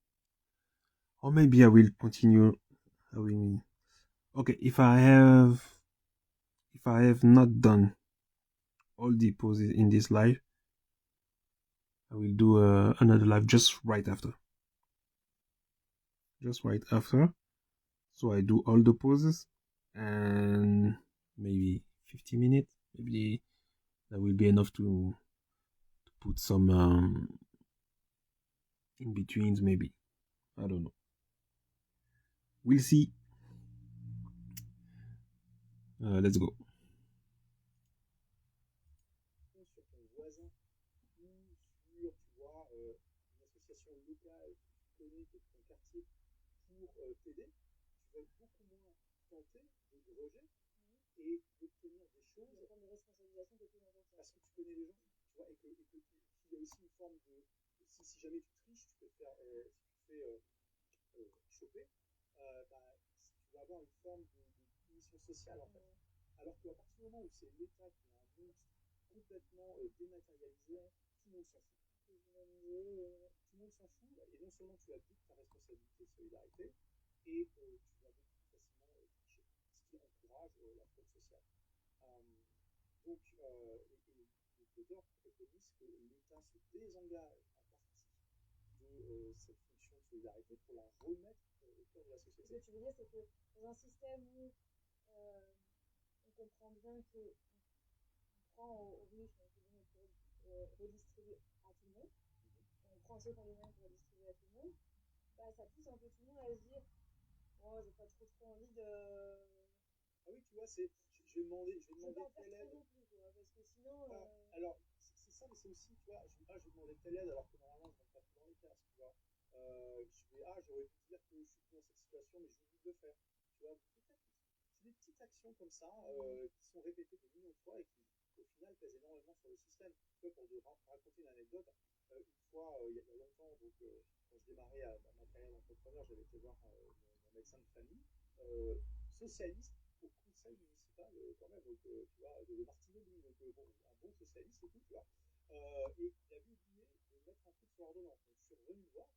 Speaker 1: or maybe I will continue. Okay, if I have not done all the poses in this live, I will do another live just right after. So I do all the poses and maybe 50 minutes. Maybe that will be enough to put some in betweens. Maybe, I don't know. We'll see. Let's go.
Speaker 3: Sur ton voisin ou sur, tu vois, une association locale que tu connais, de ton quartier, pour t'aider, tu vas être beaucoup moins tenté de rejet et d'obtenir des choses. De prendre des responsabilisations de plus en plus. Parce que tu connais les gens, tu vois, et qu'il y a aussi une forme de. Si jamais tu triches, tu peux faire. Si tu te fais choper, tu vas avoir une forme de punition sociale en fait. Alors qu'à partir du moment où c'est l'État qui a un monstre complètement dématérialisé, tout le monde s'en fout. Tout le monde s'en fout, et non seulement tu appliques ta responsabilité de solidarité, et tu vas beaucoup plus facilement tricher, ce qui encourage la fraude sociale. Donc, les codeurs préconisent que l'État se désengage en partie de cette fonction de solidarité pour la remettre structure de la société.
Speaker 2: Ce que tu veux dire, c'est que dans un système où on comprend bien qu'on prend aux riches pour redistribuer à tout le monde, on prend ceux qui ont les moyens pour redistribuer à tout le monde, bah, ça pousse un peu tout le monde à se dire oh, j'ai pas trop envie de.
Speaker 3: Ah oui, tu vois, je vais demander
Speaker 2: pas
Speaker 3: telle
Speaker 2: faire
Speaker 3: aide.
Speaker 2: trop non plus, quoi, parce que sinon.
Speaker 3: Alors, c'est ça, mais c'est aussi, tu vois, je vais demander telle aide alors que normalement, je ne rentre pas dans les cases, tu vois. J'aurais dû dire que je suis plus dans cette situation, mais j'oublie de le faire. Tu vois, c'est des petites actions comme ça qui sont répétées des millions de fois et qui, au final, pèsent énormément sur le système. Tu vois, pour raconter une anecdote, une fois, il y a longtemps, donc, quand je démarrais ma carrière d'entrepreneur, j'avais été voir mon médecin de famille, socialiste au conseil municipal, quand même, donc, tu vois, de Martigny, donc, bon, un bon socialiste et tout, tu vois. Et il avait oublié de mettre un truc sur l'ordonnance. Donc, je suis revenu le voir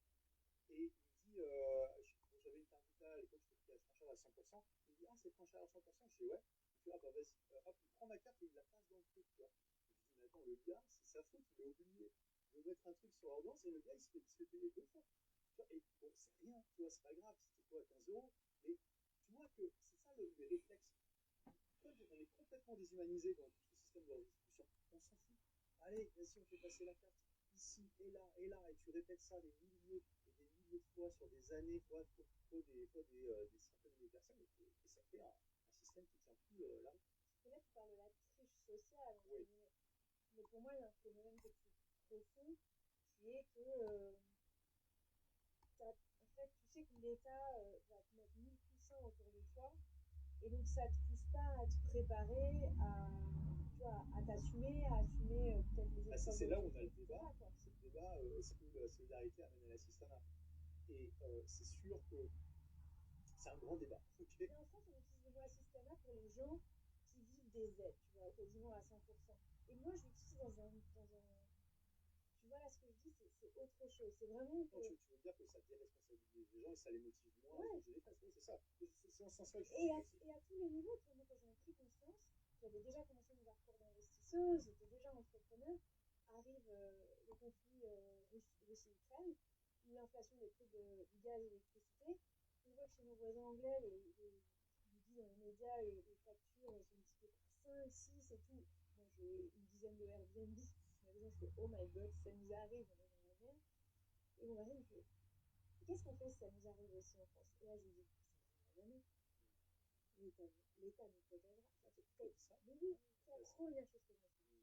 Speaker 3: et il me dit, j'avais une carte vitale à l'époque, c'était pris à franchir à 100%. Il me dit, ah, c'est franchir à 100%. Je dis, ouais. Il fait, ah, bah vas-y, hop, il prend ma carte et il la passe dans le truc, tu vois. Je lui dis, mais attends, le gars, c'est sa faute, il a oublié de mettre un truc sur l'ordonnance et le gars, il se fait payer 2 fois. Tu vois, et bon, c'est rien, tu vois, c'est pas grave, c'était quoi, 15 euros. Mais tu vois que c'est ça les réflexes. Quand on est complètement déshumanisé dans tout ce système de redistribution, on s'en fout. Allez, vas-y, on fait passer la carte ici et là, et tu répètes ça des milliers et des milliers de fois sur des années, fois des centaines de personnes, et ça fait un système qui tient plus là.
Speaker 2: Et là, tu parles de la triche sociale,
Speaker 3: oui.
Speaker 2: Mais pour moi, il y a un phénomène qui est plus profond, qui est que en fait, tu sais que l'État va te mettre 1000 poussins autour de toi, et donc ça te pousse pas à te préparer, à t'assumer, à assumer peut-être les épreuves.
Speaker 3: C'est là où on a le débat. C'est le débat, est-ce que la solidarité amène à l'assistanat? Et c'est sûr que c'est un grand débat. Okay.
Speaker 2: Mais en France, on utilise le mot assistanat pour les gens qui vivent des aides, tu vois, quasiment à 100%. Et moi, je l'utilise dans un tu vois, là, ce que je dis, c'est autre chose. C'est vraiment que...
Speaker 3: Non, tu veux dire que ça déresponsabilise les gens et ça les motive moins à bouger les fesses. Oui, c'est ça. C'est en ce sens-là que je
Speaker 2: et à tous les niveaux, tu vois, moi, quand j'en ai pris conscience, j'avais déjà commencé mon parcours d'investisseuse, j'étais déjà entrepreneur. Arrive le conflit Russie-Ukraine, l'inflation des prix du gaz et de l'électricité. On voit que chez nos voisins anglais, nous disent dans les médias, les factures sont multipliées par 5, 6 et tout. Moi, j'ai une dizaine de Airbnb. Ma maison, je fais oh my god, ça nous arrive, on est dans la merde. Et mon mari me fait qu'est-ce qu'on fait si ça nous arrive aussi en France? Et là, je lui dis ça n'arrivera jamais. L'État nous protégera. C'est ça. Mais oui, c'est la première chose que je me suis dit.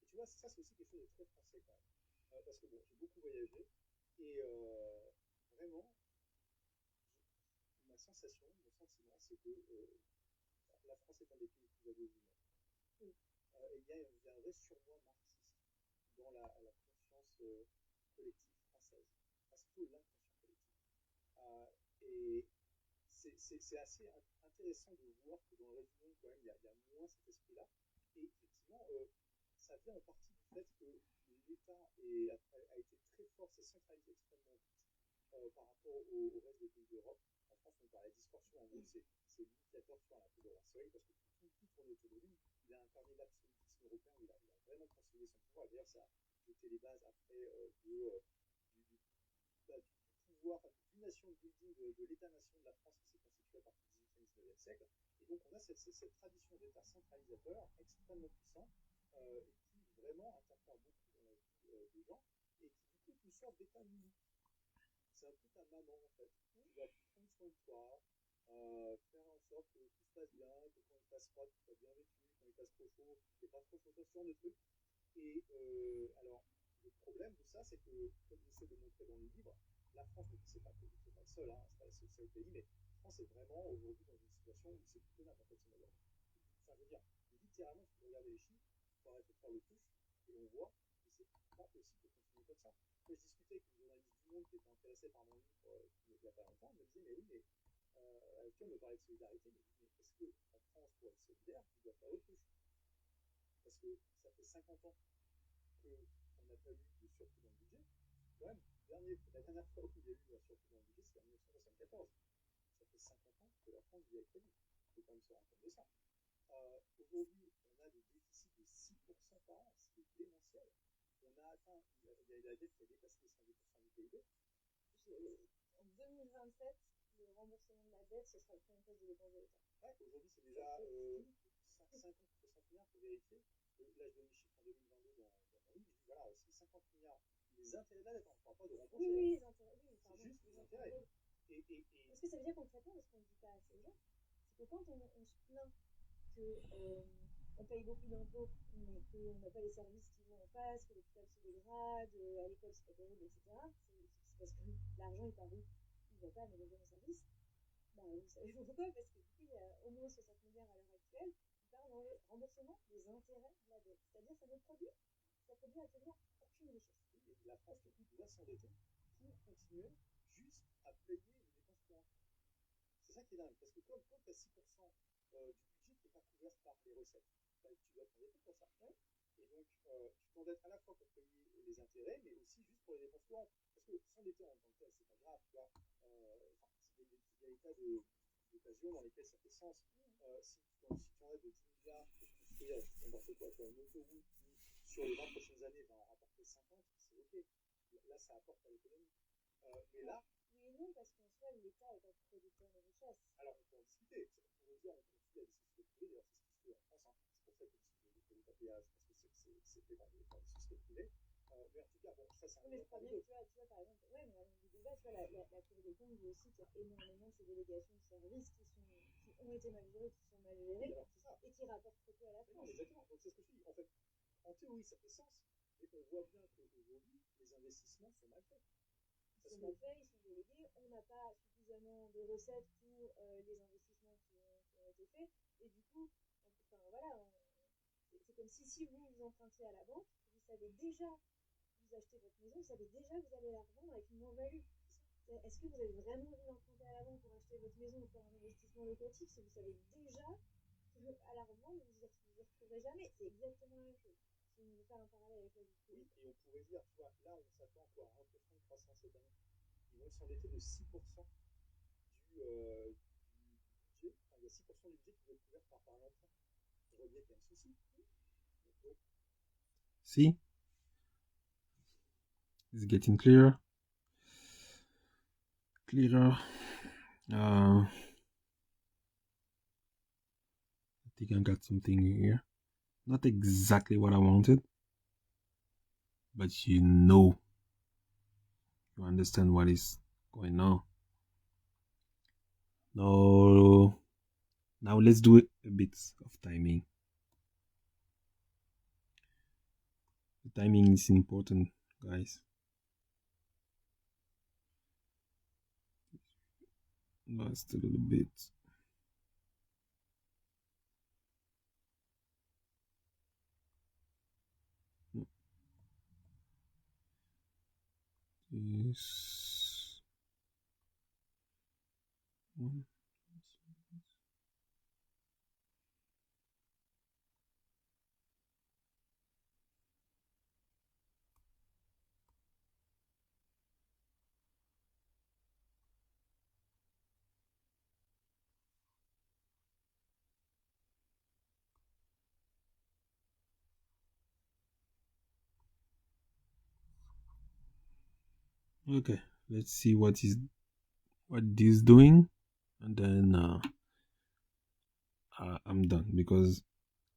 Speaker 3: Et tu vois, ça, c'est aussi quelque chose de très français quand même. Parce que bon, j'ai beaucoup voyagé et vraiment, ma sensation, mon sentiment, c'est que la France est un des pays les plus à gauche du monde. Oui. Et il y a un vrai surmoi marxiste dans la conscience collective française. Enfin, c'est plutôt l'inconscient collectif. Et c'est assez intéressant de voir que dans le reste du monde, quand même, il y a moins cet esprit-là. Et effectivement, ça vient en partie du fait que l'État a été très fort, s'est centralisé extrêmement vite par rapport au reste des pays d'Europe. En France, on parlait de distorsion, en gros, c'est l'initiateur sur un peu de la série, parce que tout tourne autour de lui. Il a incarné l'absolutisme européen, il a vraiment consolidé son pouvoir. D'ailleurs, ça a jeté les bases après du pouvoir, du nation building de l'État-nation de la France qui s'est constitué à partir du XVIIIe et XIXe siècle. Et donc, on a cette tradition d'État centralisateur extrêmement puissant et qui vraiment interfère beaucoup dans la vie des gens et qui, du coup, est une sorte d'État nounou. C'est un peu ta maman, en fait. Tu vas prendre soin de toi, faire en sorte que tout se passe bien, que quand il passe froid, tu sois bien vêtu, quand il passe trop chaud, tu n'es pas trop chaud, ce genre de trucs. Et alors, le problème de ça, c'est que, comme j'essaie de montrer dans le livre, la France, mais c'est pas le seul, hein, c'est pas le seul pays, mais la France est vraiment aujourd'hui dans une situation où c'est plus tenable, en fait, ce modèle. Enfin, je veux dire, littéralement, il faut regarder les chiffres, il faut arrêter de faire le touche, et on voit que c'est pas possible de continuer comme ça. Moi, je discutais avec une journaliste du Monde qui était intéressée par mon livre il n'y a pas longtemps, elle me disait, mais oui, mais tu me parlait de solidarité, mais est-ce qu'en France, pour être solidaire, tu dois faire l'autruche? Parce que ça fait 50 ans qu'on n'a pas eu de surplus dans le budget. Quand même, la dernière fois où il y a eu un surplus dans le budget, c'était en 1974. Ça fait 50 ans que la France vit avec crédit. Il faut quand même se rendre compte de ça. Aujourd'hui, on a des déficits de 6% par an, ce qui est démentiel. On a atteint, il y a la dette qui a dépassé les 110% du PIB.
Speaker 2: En 2027, le remboursement de la dette, ce sera le premier poste de dépense de l'État.
Speaker 3: Ouais, aujourd'hui, c'est déjà 50 ou 60 milliards pour vérifier. Là, je donne les chiffres en 2022 dans mon livre. Je dis voilà, c'est 50 milliards. Les intérêts de la dette, on ne parle pas de rembourser.
Speaker 2: Oui, oui, les intérêts. Oui,
Speaker 3: c'est juste les intérêts.
Speaker 2: Parce que ça veut dire concrètement, parce qu'on ne dit pas assez aux gens, c'est que quand on se plaint que on paye beaucoup d'impôts, mais qu'on n'a pas les services qui vont en face, que l'hôpital se dégrade, à l'école c'est pas terrible, etc. C'est parce que l'argent est par où il ne va pas à nos besoins de services. Bah, vous savez pourquoi? Parce que du coup, il y a au moins 60 milliards à l'heure actuelle qui parlent en remboursement des intérêts de la dette. C'est-à-dire que ça produit absolument aucune richesse.
Speaker 3: Et la France doit s'endetter pour continuer juste à payer les dépenses courantes. C'est ça qui est dingue, parce que quand tu as 6% du budget qui n'est pas couvert par les recettes, bah, tu dois t'endetter pour ça. Ouais. Et donc, tu t'endettes à la fois pour payer les intérêts, mais aussi juste pour les dépenses courantes. Parce que s'endetter en tant que tel, c'est pas grave, tu vois. Il y a des cas d'occasion dans lesquels ça fait sens. Si tu endettes de 10 milliards pour construire n'importe quoi, une autoroute qui, sur les 20 prochaines années, va en rapporter 50, c'est OK. Là, ça apporte à l'économie. Mais là,
Speaker 2: oui et non, parce qu'en soi, l'État est un producteur de richesse.
Speaker 3: Alors, on peut en discuter. On veut dire, on confie à des sociétés privées, d'ailleurs, c'est ce qui se fait en France. Hein. C'est pour ça que l'État péage, parce que c'est fait par des sociétés privées. Mais en tout cas, bon, ça, c'est un
Speaker 2: mais je crois bien que tu vois, par exemple, ouais, mais à l'ombre du débat, tu vois, la Cour des comptes dit aussi qu'il y a énormément de ces délégations de services qui ont été mal gérées, qui sont mal gérées, et qui rapportent trop peu à la France.
Speaker 3: Non, exactement. Donc, c'est ce que je dis. En fait, en théorie, ça fait sens, mais on voit bien qu'aujourd'hui, les investissements sont mal faits.
Speaker 2: Ils sont mal faits, ils sont délégués, on n'a pas suffisamment de recettes pour les investissements qui ont été faits, et du coup, enfin voilà, c'est comme si vous empruntiez à la banque, vous savez déjà, vous achetez votre maison, vous savez déjà que vous allez la revendre avec une moins-value. Est-ce que vous avez vraiment envie d'emprunter à la banque pour acheter votre maison ou faire un investissement locatif si vous savez déjà qu'à la revente, vous y retrouverez jamais? C'est exactement la même chose. Si on veut faire un parallèle avec la vie privée.
Speaker 3: Oui, et on pourrait dire, tu vois, là, on s'attend quoi, à 1% de croissance cette année. Ils vont s'endetter de 6% du budget. Enfin, il y a 6% du budget qui va être couvert par l'emprunt. On voit bien qu'il y a un souci.
Speaker 1: See? It's getting clearer. Clearer. I think I got something here. Not exactly what I wanted, but you understand what is going on. Now let's do a bit of timing. The timing is important, guys. Last a little bit. This one. Okay, let's see what this doing, and then I'm done because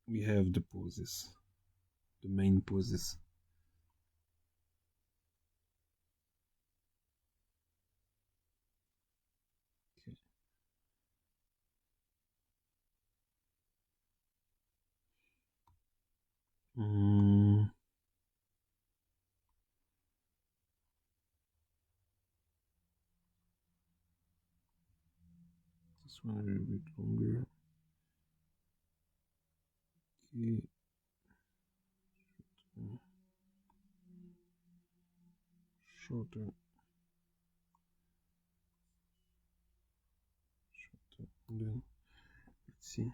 Speaker 1: we have the poses, the main poses. Okay. This one a little bit longer. Okay. Shorter. And then let's see.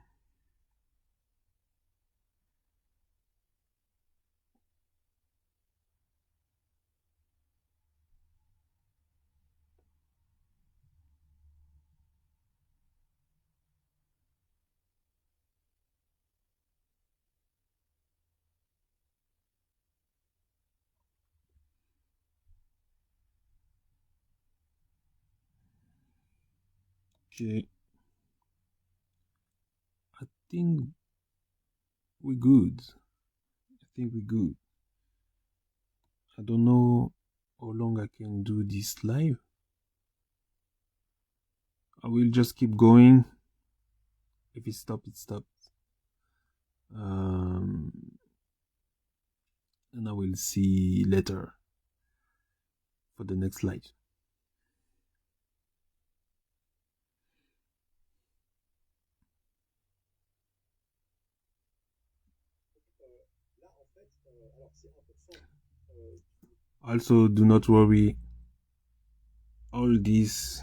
Speaker 1: Okay. I think we're good. I think we're good. I don't know how long I can do this live. I will just keep going. If it stops, it stops. And I will see later for the next live.
Speaker 3: Là, en fait, alors c'est 1%.
Speaker 1: Also, do not worry. All this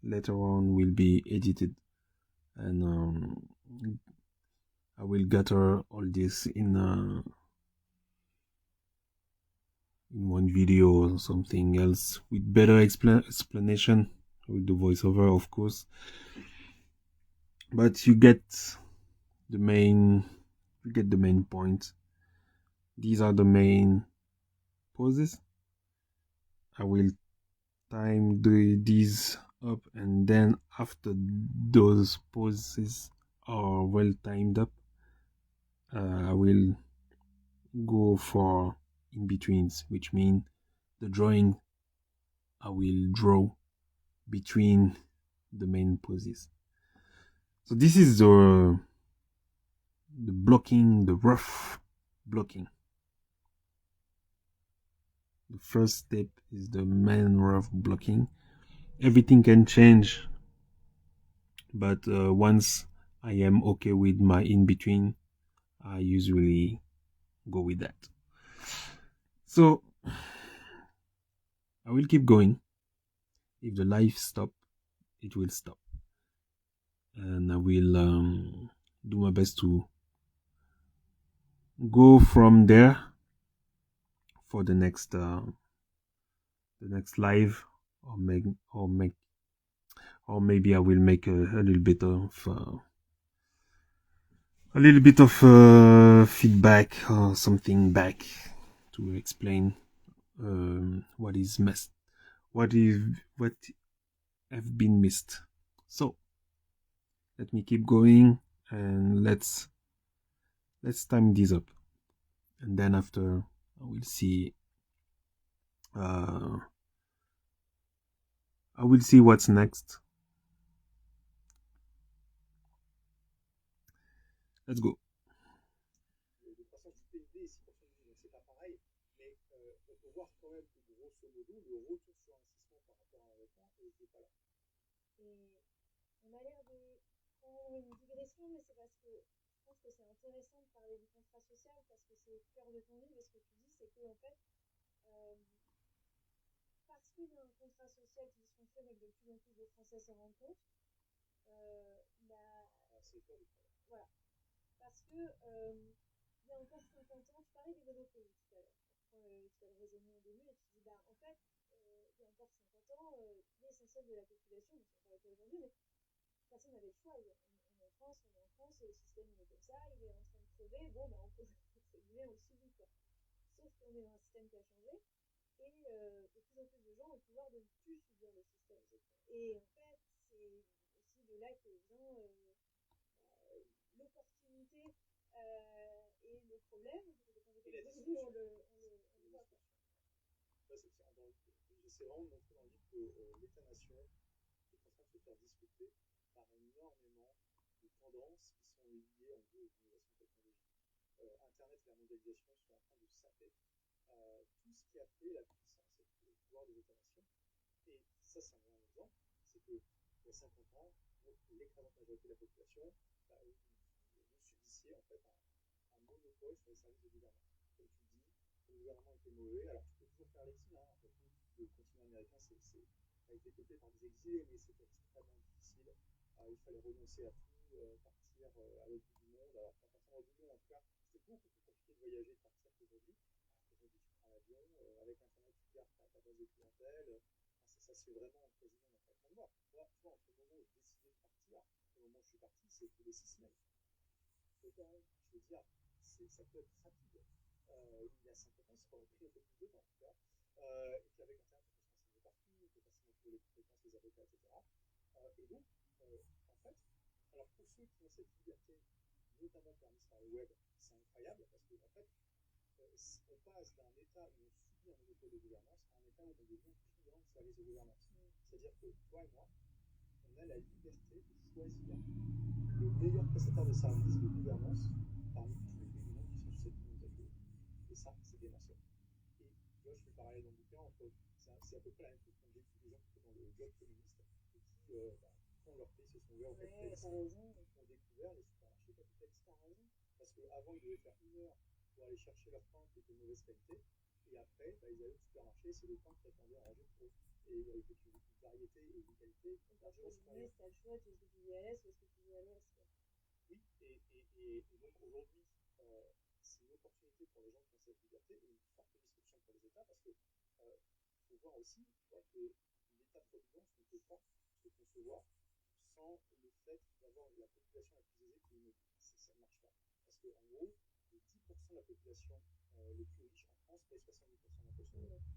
Speaker 1: later on will be edited, and I will gather all this in one video or something else with better explanation with the voiceover, of course. But you get the main point. These are the main poses. I will time these up, and then after those poses are well timed up, I will go for in betweens, which mean the drawing I will draw between the main poses. So this is the blocking, the rough blocking. The first step is the main rough blocking. Everything can change, but once I am okay with my in-between, I usually go with that. So I will keep going. If the live stop, it will stop. And I will do my best to go from there for the next live, or maybe I will make a little bit of feedback or something back to explain what have been missed. So let me keep going, and let's time this up, and then after I will see what's next. Let's go.
Speaker 3: De croissance du PIB et 6% du donc c'est pas pareil, mais on peut voir quand même que grosso modo, le retour sur investissement par rapport à un endettement n'est pas là.
Speaker 2: Et on a l'air de prendre une digression, mais c'est parce que je pense que c'est intéressant de parler du contrat social, parce que c'est au cœur de ton livre, et ce que tu dis, c'est que en fait, parce qu'il y a un contrat social qui dysfonctionne et que de plus en plus de Français s'en rendent compte, voilà. Parce que il y a encore 50 ans, tu parlais des vélos pays tout à l'heure, tu as raisonné au début, et tu dis, bah, en fait, il y a encore 50 ans, l'essentiel de la population, on s'en parle pas aujourd'hui, mais personne n'avait le choix. On est en France, et le système il est comme ça, il est en train de crever, bon, bah, on peut, on le subit, quoi. Sauf qu'on est dans un système qui a changé, et de plus en plus de gens ont le pouvoir de ne plus subir le système. Et en fait, c'est aussi de là que vient l'opportunité et le problème. On le voit.
Speaker 3: J'essaie vraiment de montrer dans le livre que l'État-nation est en train de se faire discuter par énormément de tendances qui sont liées en gros aux innovations technologiques. Internet et la mondialisation sont en train de saper tout ce qui a fait la puissance et le pouvoir des États-nations. Et ça, c'est un bon exemple. C'est qu'il y a 50 ans, l'écrasante majorité de la population, vous subissiez en fait un monopole sur les services de gouvernement. Comme tu dis, le gouvernement était mauvais. Alors tu peux toujours faire l'exil. Après tout, le continent américain a été peuplé par des exilés, mais c'était extrêmement difficile. Il fallait renoncer à tout, partir à l'autre bout du monde. Alors pas forcément à l'autre bout du monde, en tout cas, c'était beaucoup plus compliqué de voyager et de partir qu'aujourd'hui. Aujourd'hui, tu prends l'avion, avec Internet, tu gardes ta base de clientèle. Ça se fait vraiment quasiment en claquement de doigts. Moi, tu vois, entre le moment où j'ai décidé de partir et le moment où je suis parti, c'est tous les 6 semaines. Je veux dire, ça peut être rapide. Il y a 50 ans, ça aurait pris un peu plus de temps, en tout cas. Et puis avec Internet, on peut se renseigner partout, on peut facilement trouver les compétences, les avocats, etc. Et donc, en fait, alors pour ceux qui ont cette liberté, notamment permise par le web, c'est incroyable parce que en fait, on passe d'un état où on subit un monopole de gouvernance à un état où on devient client de service de gouvernance. C'est-à-dire que toi et moi, on a la liberté de choisir le meilleur prestataire de service de gouvernance parmi tous les pays du monde qui sont susceptibles de nous accueillir. Et ça, c'est démentiel. Et tu vois, je fais pareil dans le bouquin entre. C'est à peu près la même chose qu'on décrit des gens qui sont dans le bloc communiste et qui, quand leur pays se sont ouverts au capitalisme, ont découvert les supermarchés capitalistes. Parce qu'avant, ils devaient faire 1 heure pour aller chercher leur pain qui était de mauvaise qualité. Et après, ils allaient au supermarché et c'est le pain qui attendait en rangée pour eux. Et avec une variété et une qualité largement supérieure.
Speaker 2: Tu as le choix, tu veux du LS ou est-ce que tu veux LS.
Speaker 3: Oui, et donc aujourd'hui, c'est une opportunité pour les gens qui ont cette liberté et une forte disruption pour les États parce que faut voir aussi que l'État-providence ne peut pas se concevoir sans le fait d'avoir la population la plus aisée qui est immobile. Ça ne marche pas. Parce qu'en gros, les 10% de la population les plus riches en France paient 70% d'impôts sur le revenu.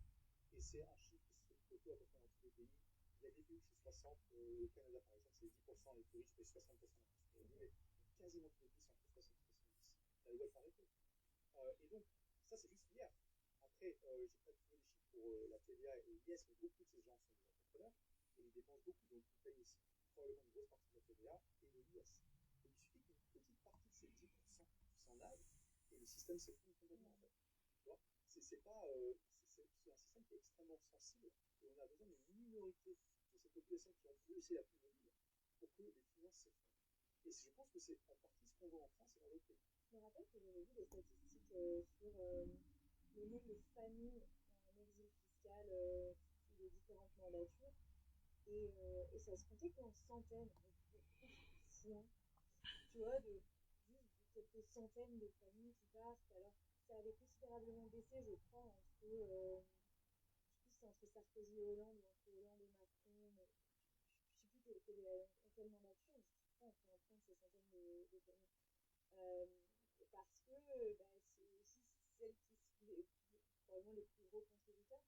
Speaker 3: Et c'est un chiffre qui se retrouve à peu près dans tous les pays. Il y a des pays où c'est 60, le Canada par exemple, c'est 10% les plus riches payent 60% d'impôts sur le revenu, mais quasiment tous les pays sont entre 60 et 70. La loi est arrêtée. Et donc, ça c'est juste hier. Après, j'ai pas trouvé les chiffres pour la TVA et l'IS, mais beaucoup de ces gens sont des entrepreneurs et ils dépensent beaucoup, donc ils payent aussi probablement une grosse partie de la TVA et de l'IS. Et il suffit qu'une petite partie de ces 10% s'en aille et le système s'effondre complètement en fait. Tu vois, c'est pas, c'est un système qui est extrêmement sensible et on a besoin d'une minorité de cette population qui en plus est la plus mobile pour que les finances s'effondrent. Et je pense que c'est en partie ce qu'on voit en France et dans d'autres pays.
Speaker 2: Je me rappelle que j'avais vu des statistiques sur le nombre de familles en exil fiscal sous les différentes mandatures et ça se comptait qu'en centaines, fou, hein. Tu vois, juste de quelques centaines de familles qui partent. Alors, ça avait considérablement baissé, je crois, entre, je sais plus si c'est entre Sarkozy et Hollande ou entre Hollande et Macron, mais je sais plus quelle mandature, je sais pas, on peut en prendre ces centaines de familles. Parce que c'est aussi celles qui sont probablement les plus gros contributeurs.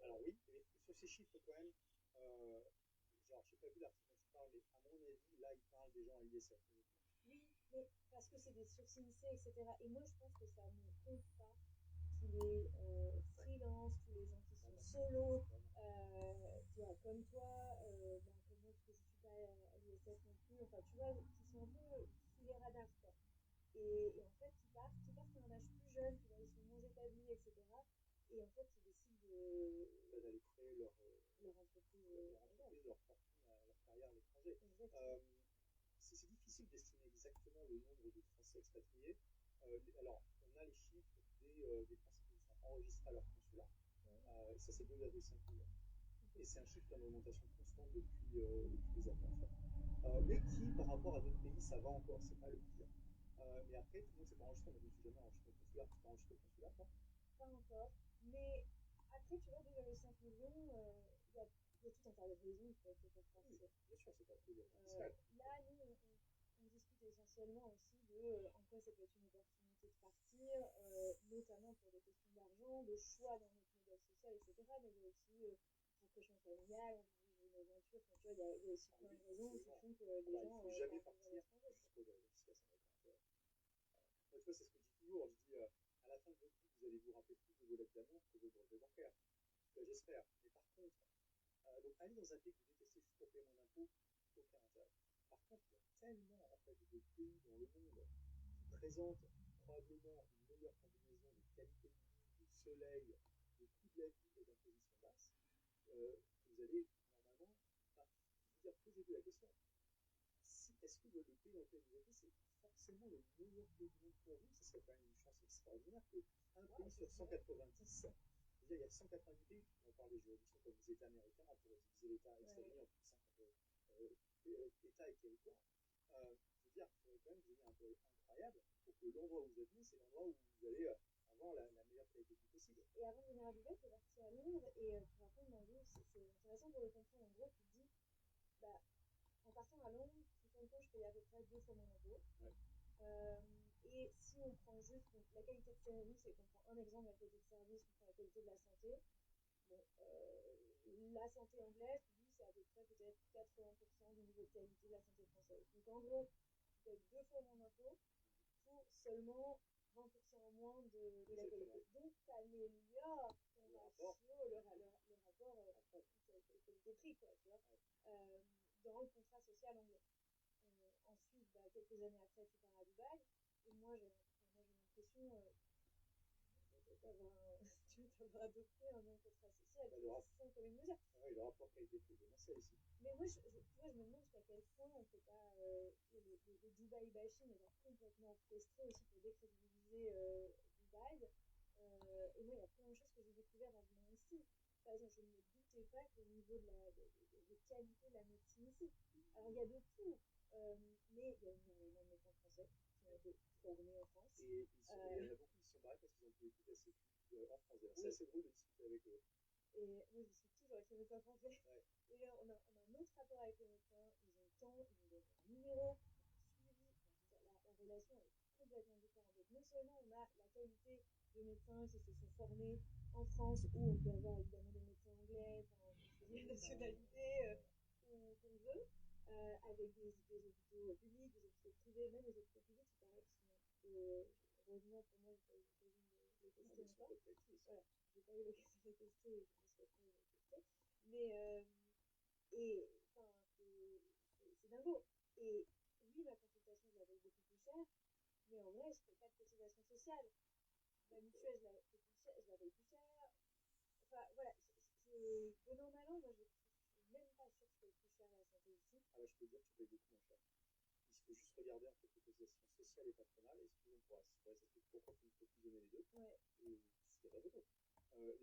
Speaker 3: Alors oui, mais sur ces chiffres quand même, genre je n'ai pas vu l'article dont tu parles, mais à mon avis, là il parle des gens à l'ISF.
Speaker 2: Oui, mais parce que c'est des sources INSEE, etc. Et moi je pense que ça ne compte pas tous les freelances, tous les gens qui sont solo, tu vois, comme toi, comme moi, parce que je ne suis pas à l'ISF non plus, enfin tu vois, qui sont un peu sous les radars, quoi. Et en fait, qui partent à un âge plus jeune, tu vois, ils sont moins établis, etc. Et en fait, ils décident
Speaker 3: d'aller créer leur
Speaker 2: entreprise,
Speaker 3: leur fortune, leur carrière à l'étranger. C'est difficile d'estimer exactement le nombre de Français expatriés. Alors, on a les chiffres des Français qui sont enregistrés à leur consulat. Et ça, c'est 2,5 millions. Et c'est un chiffre qui est en augmentation constante depuis des années, en fait. Mais qui, par rapport à d'autres pays, ça va encore. C'est pas le pire. Mais après, tout le monde s'est pas enregistré. Moi, je ne me suis jamais enregistré au consulat. Tu t'es enregistré au consulat, toi?
Speaker 2: Pas encore. Mais après, tu vois, 2,5 millions, il y a tout un tas de raisons pour faire partir.
Speaker 3: Bien sûr, c'est pas que le fiscal.
Speaker 2: Là, nous, on discute essentiellement aussi de en quoi ça peut être une opportunité de partir, notamment pour des questions d'argent, de choix dans notre modèle social, etc. Mais il y a aussi rapprochement familial, envie de vivre une aventure. Enfin, tu vois, il y a aussi plein de raisons qui font que les gens.
Speaker 3: Il ne faut jamais partir juste pour des raisons fiscales, ça n'a aucun intérêt. Moi, tu vois, c'est ce que je dis toujours. Je dis à la fin de votre vie, vous allez vous rappeler plus de vos lettres d'amour que de vos brevets bancaires. J'espère. Mais par contre, donc aller dans un pays que vous détestez juste pour payer moins d'impôts, aucun intérêt. Par contre, il y a tellement en fait, de pays dans le monde qui présentent probablement une meilleure combinaison de qualité de vie, de soleil, de coût de la vie et d'imposition basse, que vous allez normalement. Je veux dire, posez-vous la question. Est-ce que le pays dans lequel vous êtes, c'est forcément le meilleur pays du monde pour vous? Ça serait quand même une chance extraordinaire qu'un pays sur 190, il y a 190 pays, on parle des juridictions comme les États américains, on pourrait diviser l'État extérieur en 50 États et territoires. Je veux dire, il faudrait quand même devenir un peu incroyable pour que l'endroit où vous êtes né, c'est l'endroit où vous allez avoir la meilleure qualité de vie possible.
Speaker 2: Et avant de venir à Dubaï, tu es parti à Londres et tu racontes dans le livre, c'est intéressant pour le comprendre. En gros, tu te dis, en partant à Londres, tout compte fait, je payais à peu près 2 fois mon impôt.
Speaker 3: Ouais.
Speaker 2: Et si on prend juste la qualité de service et qu'on prend un exemple de la qualité de service, on prend la qualité de la santé, bon, la santé anglaise, tu dis c'est à peu près peut-être 80% du niveau de qualité de la santé française. Donc en gros, tu payes 2 fois moins d'impôts pour seulement 20% en moins de la qualité. Donc tu améliores ton ratio, le rapport qualité-prix, quoi, tu vois, dans le contrat social anglais. Ensuite, quelques années après, tu pars à Dubaï. Et moi, j'ai l'impression d'avoir adopté un non contrat social sans commune mesure.
Speaker 3: Le rapport qualité-prix, c'est ici.
Speaker 2: Mais moi, tu vois, je me demande jusqu'à quel point on ne peut pas. Le Dubaï bashing est complètement orchestré aussi pour décrédibiliser Dubaï. Et moi, il y a plein de choses que j'ai découvertes en venant ici. Par exemple, je ne me doutais pas que le niveau de qualité de la médecine ici. Alors, il y a de tout. Mais il y a énormément de médecins français qui ont été formés en France.
Speaker 3: Et il y en a beaucoup qui sont barrés parce qu'ils ont pu écouter assez en France. Alors, ça, c'est drôle de discuter avec eux.
Speaker 2: Et moi, je discute toujours avec les médecins français. Ouais. Et là, on a un autre rapport avec les médecins. Ils ont le temps, ils nous donnent un numéro, suivi. La relation est complètement différente. Donc, non seulement on a la qualité de médecins qui se sont formés en France, où on peut avoir évidemment des médecins anglais, des nationalités qu'on veut, avec des hôpitaux publics, des hôpitaux privés, même les hôpitaux publics, il paraît qu'ils sont heureusement pour moi, j'ai pas eu l'occasion de les tester encore. Voilà, j'ai pas eu l'occasion de les tester et je me souhaiterais les tester. Mais c'est dingo. Et oui, ma consultation, je l'avais beaucoup plus chère, mais en vrai, je fais pas de cotisation sociale. Ma mutuelle, je l'avais plus chère. Enfin, voilà, bon an, mal an, moi, je suis même pas sûre que je paye plus cher la santé ici.
Speaker 3: Ah bah, je peux dire que tu payes beaucoup moins cher. Il faut juste regarder en fait les cotisations sociales et patronales, et si tu veux, on pourra s'expliquer pourquoi il faut fusionner les deux. Ouais. Et il n'y a pas photo.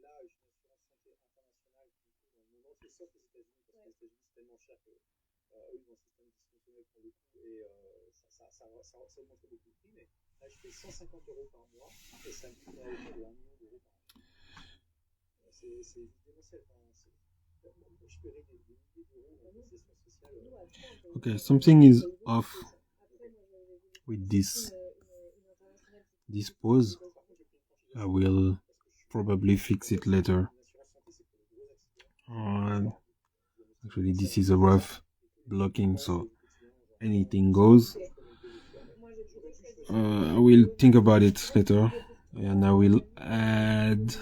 Speaker 3: Là, j'ai une assurance santé internationale qui couvre dans le monde entier, sauf les États-Unis, parce que les États-Unis, c'est tellement cher que eux, ils ont un système dysfonctionnel pour le coup, et ça augmenterait beaucoup le prix, mais là, je paye 150 € par mois, et ça me coûte à hauteur de 1 million d'euros par an. C'est démentiel. Je paierais des milliers d'euros en cotisation sociale.
Speaker 1: Okay, something is off with this pause. I will probably fix it later. Actually, this is a rough blocking, so anything goes. I will think about it later, and I will add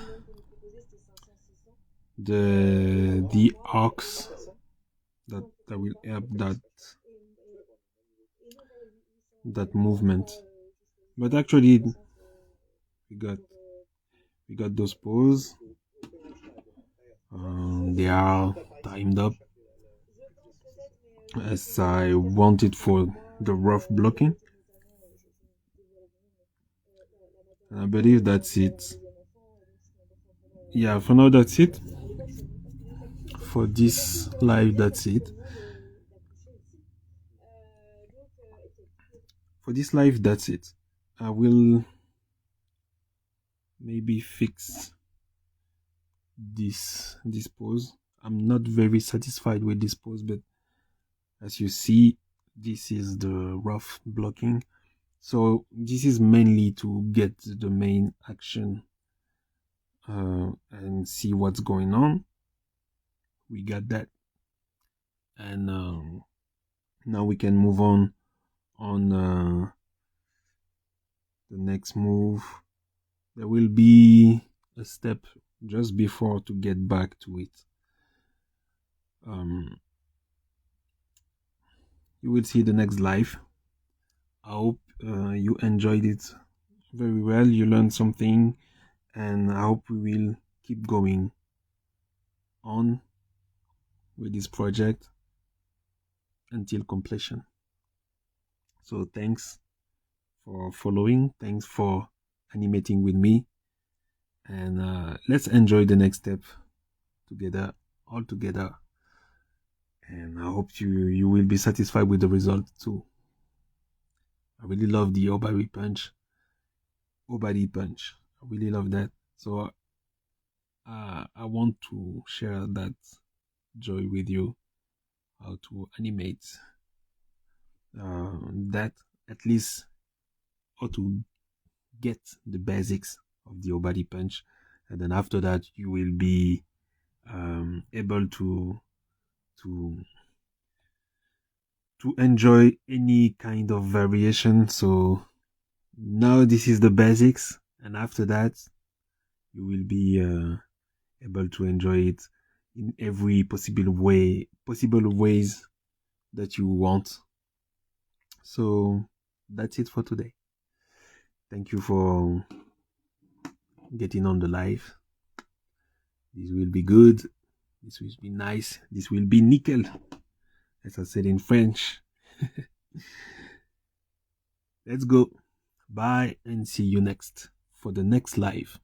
Speaker 1: the aux that will help that movement. But actually, we got those poses. They are timed up as I wanted for the rough blocking. And I believe that's it. Yeah, for now that's it. For this live, that's it. For this live, that's it. I will maybe fix this pose. I'm not very satisfied with this pose, but as you see, this is the rough blocking. So this is mainly to get the main action and see what's going on. We got that, and now we can move on the next move. There will be a step just before to get back to it. You will see the next live. I hope you enjoyed it very well. You learned something, and I hope we will keep going on with this project until completion. So thanks for following. Thanks for animating with me. And let's enjoy the next step together, all together. And I hope you will be satisfied with the result too. I really love the OBARi punch. OBARi punch. I really love that. So I want to share that joy with you. How to animate that, at least how to get the basics of the OBARi punch, and then after that you will be able to to enjoy any kind of variation. So now this is the basics, and after that you will be able to enjoy it in every possible ways that you want. So that's it for today. Thank you for getting on the live. This will be good. This will be nice. This will be nickel, as I said in French. Let's go. Bye and see you next for the next live.